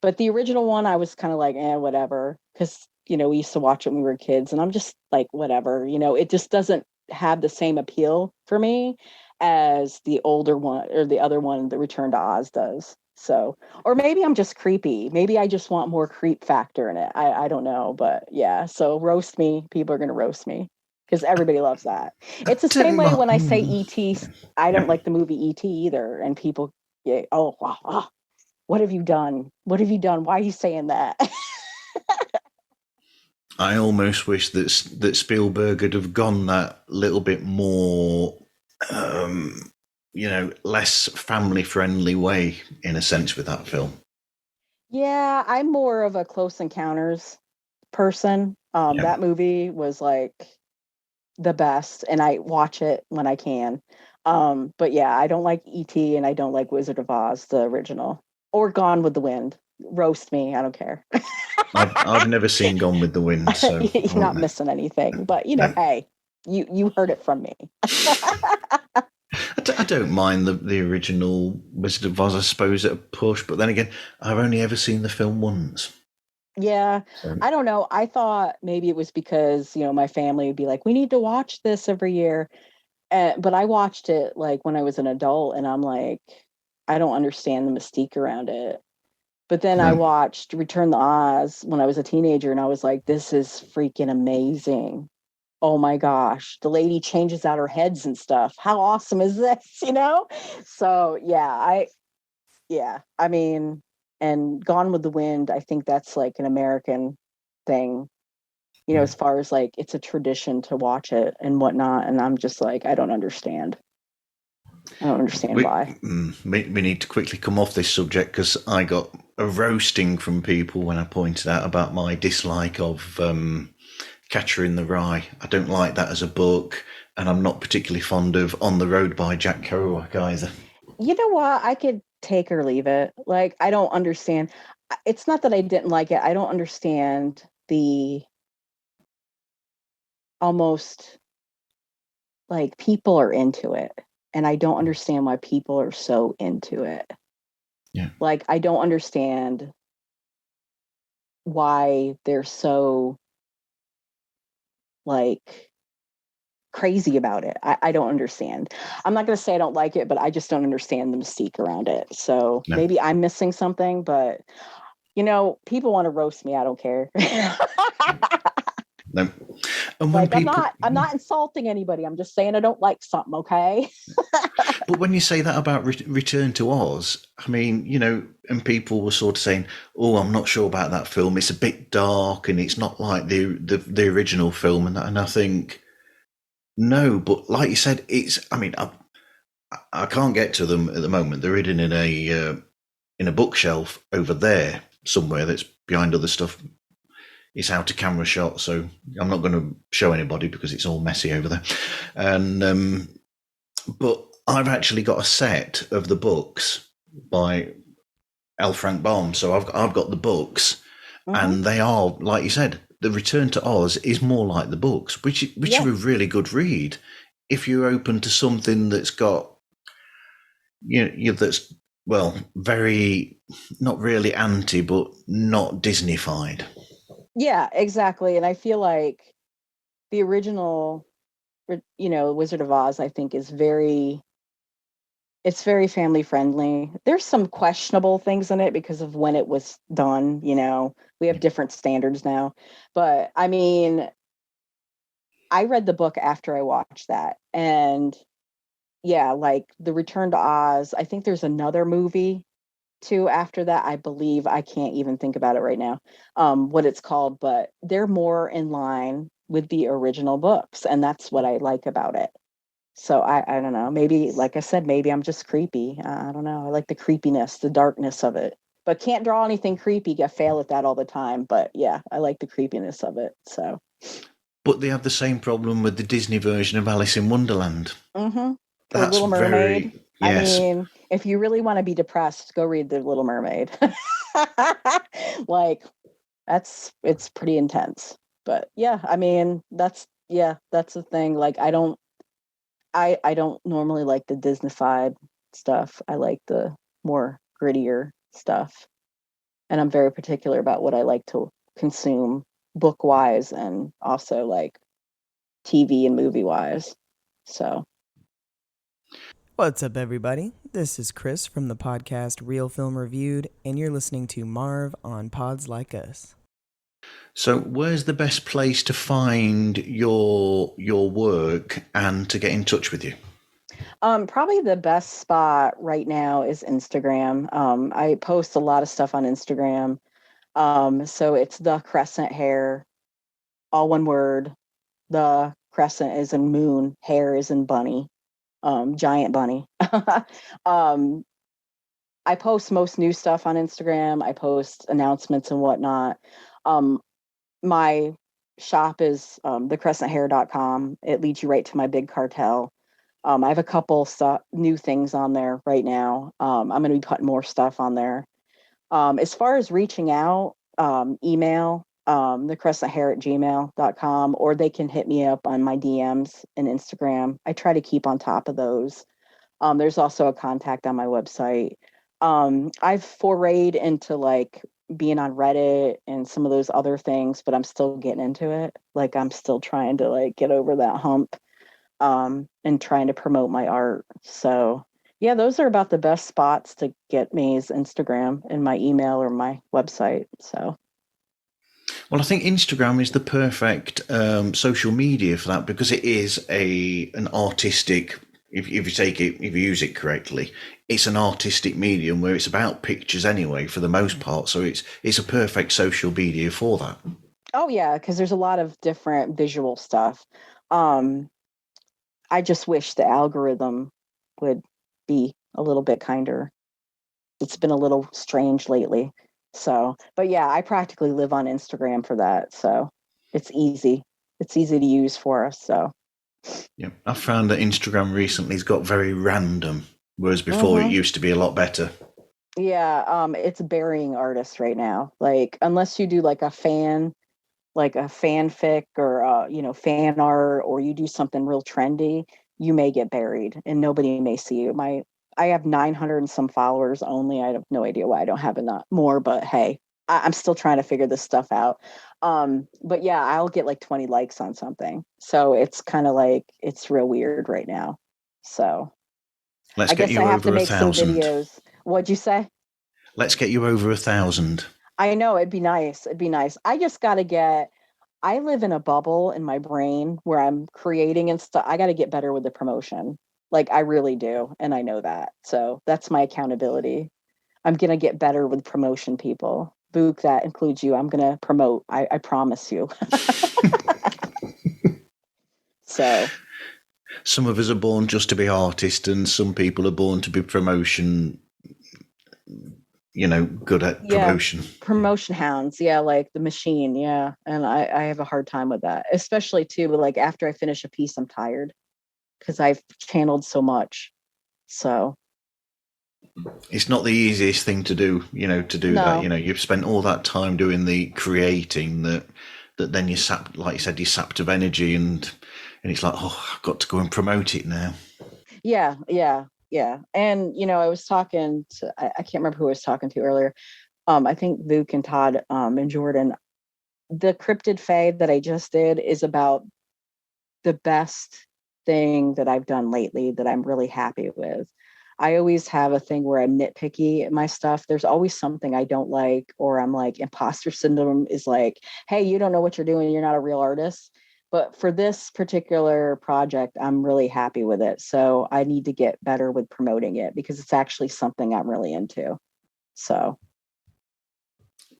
But the original one, I was kind of like, whatever, because, we used to watch it when we were kids, and I'm just like, whatever, it just doesn't have the same appeal for me as the older one, or the other one, the Return to Oz does. So, or maybe I'm just creepy. Maybe I just want more creep factor in it. I don't know, but yeah. So roast me. People are going to roast me, because everybody loves that. It's the same way when I say E.T. I don't like the movie E.T. either. And people, what have you done? What have you done? Why are you saying that? I almost wish that Spielberg had have gone that little bit more, less family-friendly way, in a sense, with that film. Yeah, I'm more of a Close Encounters person. That movie was like the best, and I watch it when I can. But yeah, I don't like E.T. and I don't like Wizard of Oz, the original, or Gone with the Wind. Roast me, I don't care. I've never seen Gone with the Wind, so you're not missing anything. But hey, You heard it from me. I don't mind the original Wizard of Oz, I suppose, at a push, but then again, I've only ever seen the film once. Yeah, I don't know. I thought maybe it was because, my family would be like, we need to watch this every year. But I watched it like when I was an adult, and I'm like, I don't understand the mystique around it. But then I watched Return to Oz when I was a teenager, and I was like, this is freaking amazing. Oh my gosh, the lady changes out her heads and stuff. How awesome is this, So I mean, and Gone with the Wind, I think that's like an American thing, as far as like it's a tradition to watch it and whatnot. And I'm just like, I don't understand. Why. We need to quickly come off this subject because I got a roasting from people when I pointed out about my dislike of Catcher in the Rye. I don't like that as a book, and I'm not particularly fond of On the Road by Jack Kerouac either. You know what? I could take or leave it. Like, I don't understand. It's not that I didn't like it. I don't understand the almost like people are into it. And I don't understand why people are so into it. Yeah. Like, I don't understand why they're so like crazy about it. I don't understand. I'm not going to say I don't like it, but I just don't understand the mystique around it. So maybe I'm missing something, but people want to roast me. I don't care. No. And like, I'm not insulting anybody. I'm just saying I don't like something. Okay. But when you say that about Return to Oz, I mean, and people were sort of saying, "Oh, I'm not sure about that film. It's a bit dark, and it's not like the original film." And I think, no, but like you said, it's. I mean, I can't get to them at the moment. They're hidden in a bookshelf over there somewhere. That's behind other stuff. It's out of camera shot, so I'm not going to show anybody because it's all messy over there. And but I've actually got a set of the books by L. Frank Baum, so I've got the books, and they are, like you said, the Return to Oz is more like the books, which are a really good read if you're open to something that's got that's very not really anti, but not Disney-fied. Yeah, exactly. And I feel like the original, Wizard of Oz, I think it's very family friendly. There's some questionable things in it because of when it was done. We have different standards now, but I mean, I read the book after I watched that, and yeah, like the Return to Oz, I think there's another movie too after that. I believe, I can't even think about it right now, what it's called, but they're more in line with the original books, and that's what I like about it. So I don't know, maybe, like I said, maybe I'm just creepy. I don't know. I like the creepiness, the darkness of it, but can't draw anything creepy. I fail at that all the time, but yeah, I like the creepiness of it. So. But they have the same problem with the Disney version of Alice in Wonderland. Mm-hmm. That's Little Mermaid. Yes. I mean, if you really want to be depressed, go read The Little Mermaid. Like, it's pretty intense. But yeah, I mean, that's the thing. Like, I don't normally like the Disney-fied stuff. I like the more grittier stuff. And I'm very particular about what I like to consume book-wise and also like TV and movie-wise. So. What's up, everybody? This is Chris from the podcast Real Film Reviewed, and you're listening to Marv on Pods Like Us. So where's the best place to find your work and to get in touch with you? Probably the best spot right now is Instagram. I post a lot of stuff on Instagram. So it's the Crescent Hare, all one word. The crescent is in moon, hare is in bunny, giant bunny. I post most new stuff on Instagram. I post announcements and whatnot. My shop is thecrescenthare.com. It leads you right to my big cartel. I have a couple new things on there right now. I'm going to be putting more stuff on there. As far as reaching out, email, the Crescent Hare at gmail.com, or they can hit me up on my DMs and Instagram. I try to keep on top of those. There's also a contact on my website. I've forayed into like being on Reddit and some of those other things, but I'm still getting into it. Like I'm still trying to like get over that hump, and trying to promote my art. So yeah, those are about the best spots to get me is Instagram and my email or my website. So. Well, I think Instagram is the perfect social media for that because it is an artistic. If you use it correctly, it's an artistic medium where it's about pictures anyway for the most part. So it's a perfect social media for that. Oh yeah, because there's a lot of different visual stuff. I just wish the algorithm would be a little bit kinder. It's been a little strange lately. So, but yeah, I practically live on Instagram for that. So it's easy. It's easy to use for us. So yeah, I found that Instagram recently has got very random, whereas before it used to be a lot better. Yeah, it's burying artists right now. Like unless you do like a fanfic or fan art, or you do something real trendy, you may get buried and nobody may see you. I have 900 and some followers only. I have no idea why I don't have enough more, but hey, I'm still trying to figure this stuff out. But yeah, I'll get like 20 likes on something. So it's kind of like, it's real weird right now. So Let's get you I have over to make some 1,000. videos. What'd you say? Let's get you over 1,000. I know, it'd be nice. It'd be nice. I live in a bubble in my brain where I'm creating and stuff. I got to get better with the promotion. Like I really do. And I know that. So that's my accountability. I'm going to get better with promotion, people. Book, that includes you. I'm going to promote. I promise you. So some of us are born just to be artists, and some people are born to be promotion, good at promotion. Promotion hounds. Yeah, like the machine. Yeah. And I have a hard time with that, especially too, but like after I finish a piece, I'm tired because I've channeled so much. So it's not the easiest thing to do, that. You've spent all that time doing the creating that then you sapped, like you said, you sapped of energy, and it's like, oh, I've got to go and promote it now. Yeah. And I was talking to, I can't remember who I was talking to earlier. I think Luke and Todd and Jordan. The cryptid fade that I just did is about the best thing that I've done lately that I'm really happy with. I always have a thing where I'm nitpicky at my stuff. There's always something I don't like, or I'm like, imposter syndrome is like, hey, you don't know what you're doing. You're not a real artist. But for this particular project, I'm really happy with it. So I need to get better with promoting it because it's actually something I'm really into. So.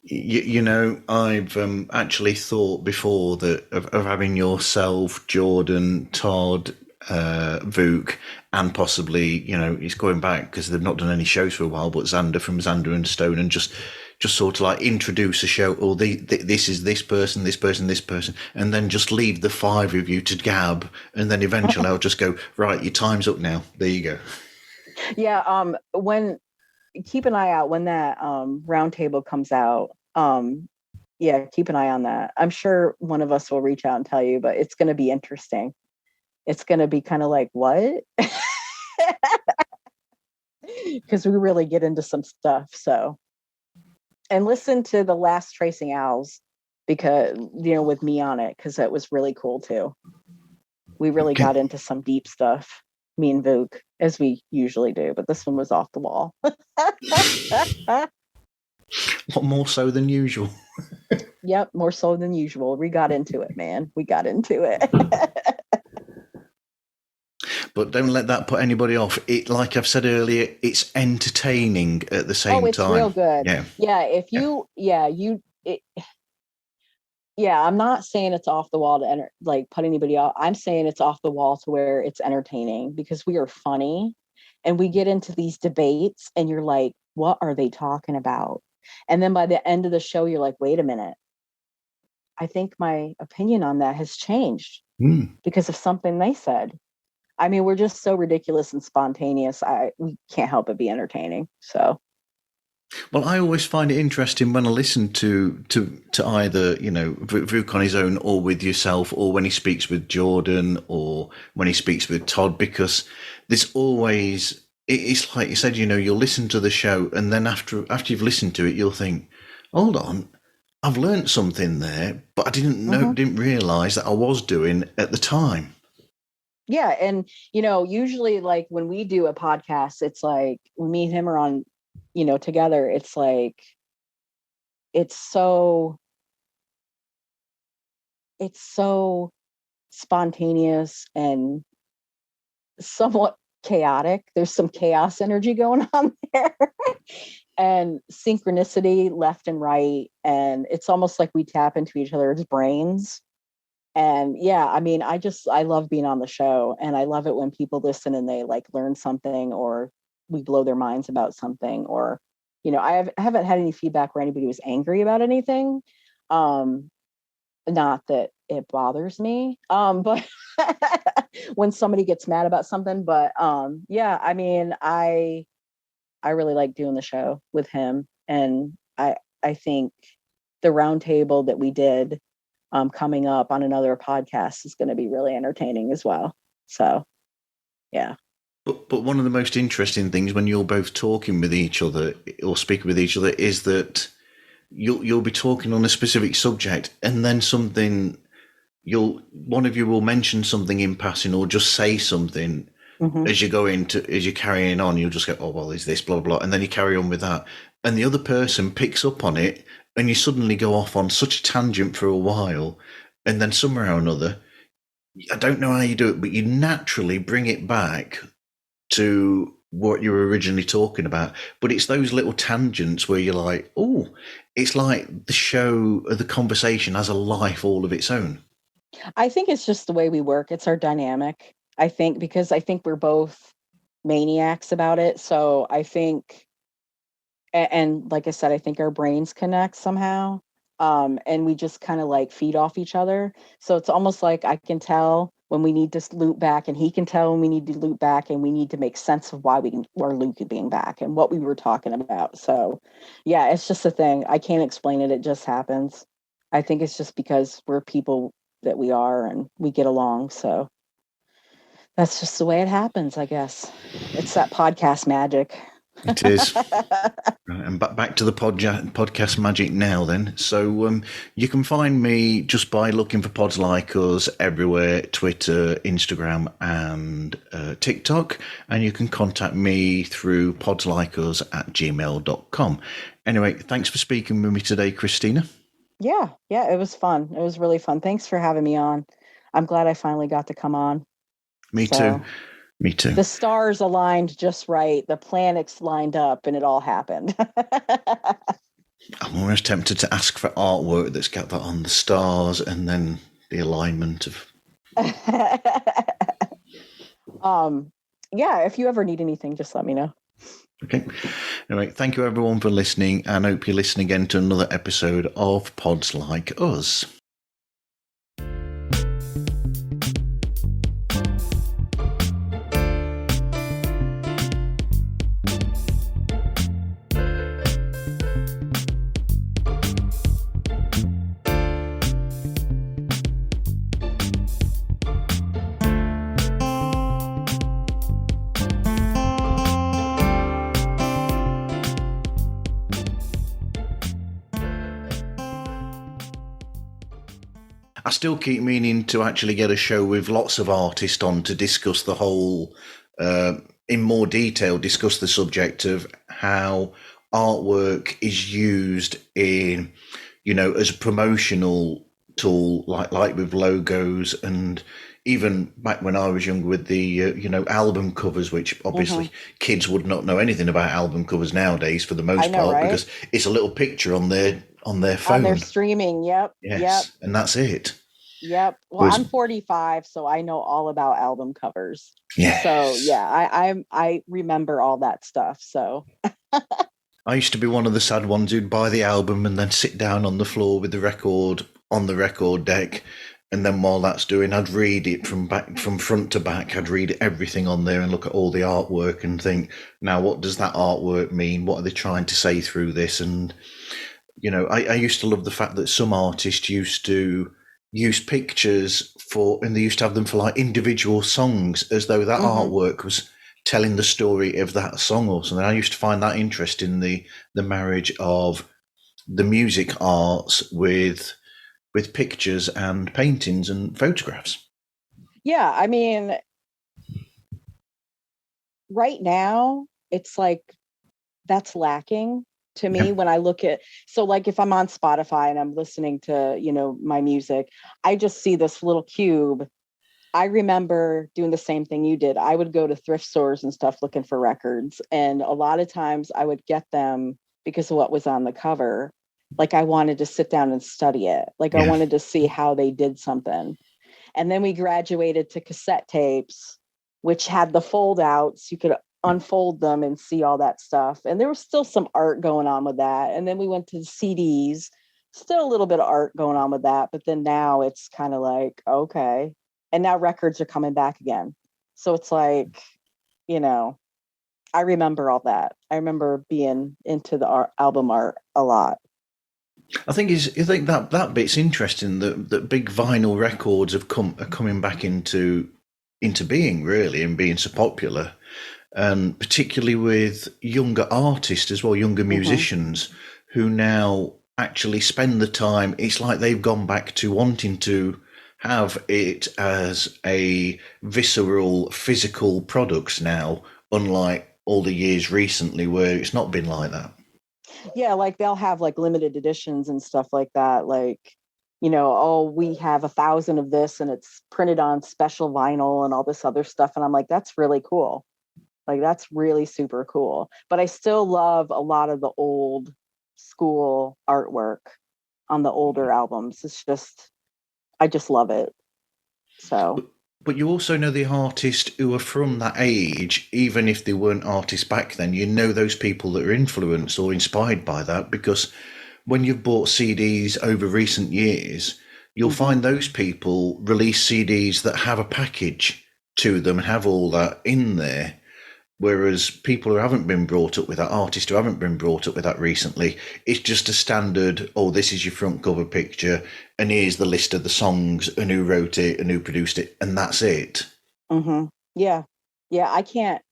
I've actually thought before that of having yourself, Jordan, Todd, Vuk, and possibly, he's going back because they've not done any shows for a while, but Xander from Xander and Stone, and just sort of like introduce a show, or this is this person, this person, this person, and then just leave the five of you to gab, and then eventually I'll just go, right, your time's up now. There you go. Yeah, keep an eye out when that roundtable comes out. Yeah, keep an eye on that. I'm sure one of us will reach out and tell you, but it's going to be interesting. It's going to be kind of like, what? Because we really get into some stuff. So, and listen to the last Tracing Owls because, with me on it, because that was really cool too. We really got into some deep stuff, me and Vuk, as we usually do, but this one was off the wall. What more so than usual? Yep, more so than usual. We got into it, man. We got into it. But don't let that put anybody off. It, like I've said earlier, it's entertaining at the same time. Oh, it's real good. Yeah. If you, I'm not saying it's off the wall to put anybody off. I'm saying it's off the wall to where it's entertaining because we are funny and we get into these debates and you're like, what are they talking about? And then by the end of the show, you're like, wait a minute. I think my opinion on that has changed because of something they said. I mean, we're just so ridiculous and spontaneous. We can't help but be entertaining. So Well, I always find it interesting when I listen to either, Vuk on his own or with yourself, or when he speaks with Jordan or when he speaks with Todd, because there's always, it's like you said, you'll listen to the show and then after you've listened to it, you'll think, hold on, I've learnt something there, but I didn't realise that I was doing at the time. Yeah. And, usually like when we do a podcast, it's like when me and him are on, together, it's like, it's so spontaneous and somewhat chaotic. There's some chaos energy going on there and synchronicity left and right. And it's almost like we tap into each other's brains. And yeah, I mean, I love being on the show, and I love it when people listen and they like learn something, or we blow their minds about something, or, I haven't had any feedback where anybody was angry about anything. Not that it bothers me, but when somebody gets mad about something, but yeah, I mean, I really like doing the show with him, and I think the roundtable that we did coming up on another podcast is going to be really entertaining as well. So, yeah. But one of the most interesting things when you're both talking with each other or speaking with each other is that you'll be talking on a specific subject, and then one of you will mention something in passing or just say something as you're carrying on. You'll just go, oh well, is this blah blah, and then you carry on with that, and the other person picks up on it, and you suddenly go off on such a tangent for a while, and then somewhere or another, I don't know how you do it, but you naturally bring it back to what you were originally talking about. But it's those little tangents where you're like, oh, it's like the show, the conversation has a life all of its own. I think it's just the way we work. It's our dynamic. I think because I think we're both maniacs about it. So I think, and like I said, I think our brains connect somehow. And we just kind of like feed off each other. So it's almost like I can tell when we need to loop back, and he can tell when we need to loop back, and we need to make sense of why we're looping being back and what we were talking about. So yeah, it's just a thing. I can't explain it. It just happens. I think it's just because we're people that we are and we get along. So that's just the way it happens, I guess. It's that podcast magic. It is. Right, and back to the podcast magic now then. So you can find me just by looking for Pods Like Us everywhere, Twitter, Instagram, and TikTok. And you can contact me through podslikeus@gmail.com. Anyway, thanks for speaking with me today, Christina. Yeah, it was fun. It was really fun. Thanks for having me on. I'm glad I finally got to come on. Me too. Me too. The stars aligned just right. The planets lined up and it all happened. I'm almost tempted to ask for artwork that's got that on the stars and then the alignment of. Yeah, if you ever need anything, just let me know. Okay. Anyway, thank you everyone for listening, and I hope you listen again to another episode of Pods Like Us. I still keep meaning to actually get a show with lots of artists on to discuss the whole, in more detail, discuss the subject of how artwork is used in, as a promotional tool, like with logos, and even back when I was younger with the, album covers, which obviously kids would not know anything about album covers nowadays for the most part, right? Because it's a little picture on their phone. On their streaming, yep. Yes, yep. And that's it. Yep. Well, I'm 45, so I know all about album covers. Yeah. So yeah, I remember all that stuff. So I used to be one of the sad ones who'd buy the album and then sit down on the floor with the record on the record deck And then while that's doing, I'd read it from front to back. I'd read everything on there and look at all the artwork and think, now what does that artwork mean? What are they trying to say through this? And, you know, I used to love the fact that some artists used to use pictures and they used to have them for like individual songs, as though that artwork was telling the story of that song or something. I used to find that interesting, the marriage of the music arts with pictures and paintings and photographs. Yeah, I mean, right now it's like that's lacking to me when I look at, so like if I'm on Spotify and I'm listening to, you know, my music, I just see this little cube. I remember doing the same thing you did. I would go to thrift stores and stuff looking for records, and a lot of times I would get them because of what was on the cover. Like I wanted to sit down and study it. Like I wanted to see how they did something. And then we graduated to cassette tapes, which had the fold outs. You could unfold them and see all that stuff. And there was still some art going on with that. And then we went to the CDs, still a little bit of art going on with that. But then now it's kind of like, okay. And now records are coming back again. So it's like, you know, I remember all that. I remember being into the album art a lot. I think that bit's interesting. That big vinyl records are coming back into being, really, and being so popular, and particularly with younger artists as well, younger musicians who now actually spend the time. It's like they've gone back to wanting to have it as a visceral, physical product now, unlike all the years recently where it's not been like that. Yeah, like they'll have like limited editions and stuff like that. Like, you know, oh, we have 1,000 of this and it's printed on special vinyl and all this other stuff. And I'm like, that's really cool. Like, that's really super cool. But I still love a lot of the old school artwork on the older albums. It's just, I just love it. So. But you also know the artists who are from that age, even if they weren't artists back then, you know those people that are influenced or inspired by that, because when you've bought CDs over recent years, you'll find those people release CDs that have a package to them and have all that in there. Whereas people who haven't been brought up with that, artists who haven't been brought up with that recently, it's just a standard, oh, this is your front cover picture, and here's the list of the songs, and who wrote it, and who produced it, and that's it. Yeah. Yeah, I can't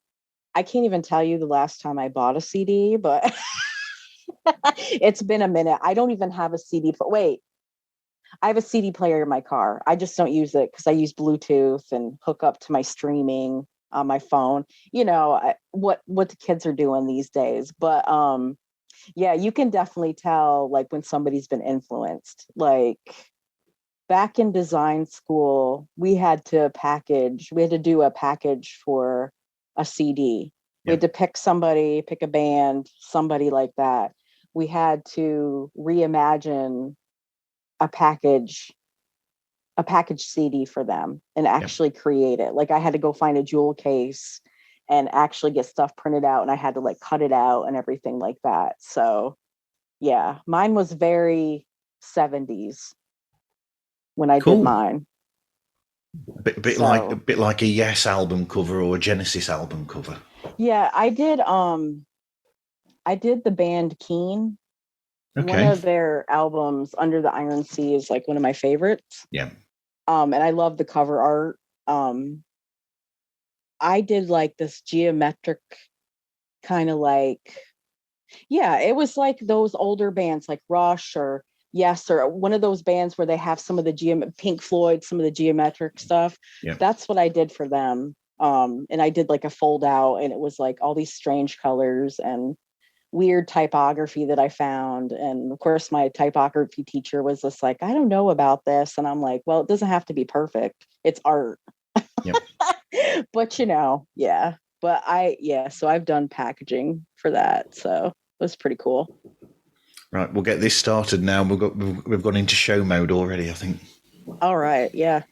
even tell you the last time I bought a CD, but it's been a minute. I don't even have a CD. Wait, I have a CD player in my car. I just don't use it because I use Bluetooth and hook up to my streaming on my phone. You know, what the kids are doing these days. But yeah, you can definitely tell like when somebody's been influenced. Like back in design school, we had to do a package for a CD. We had to pick a band, somebody like that. We had to reimagine a package CD for them and actually create it. Like I had to go find a jewel case and actually get stuff printed out, and I had to like cut it out and everything like that. So yeah, mine was very 70s when I did mine. A bit like a Yes album cover or a Genesis album cover. Yeah, I did the band Keen. Okay. One of their albums, Under the Iron Sea, is like one of my favorites. Yeah. And I love the cover art. I did like this geometric kind of like, yeah, it was like those older bands like Rush or Yes, or one of those bands where they have some of the Pink Floyd, some of the geometric stuff. Yeah. That's what I did for them. And I did like a fold out, and it was like all these strange colors and weird typography that I found. And of course, my typography teacher was just like, I don't know about this. And I'm like, well, it doesn't have to be perfect. It's art. Yep. But you know, yeah. But so I've done packaging for that. So it was pretty cool. Right, we'll get this started now. We've gone into show mode already, I think. All right, yeah.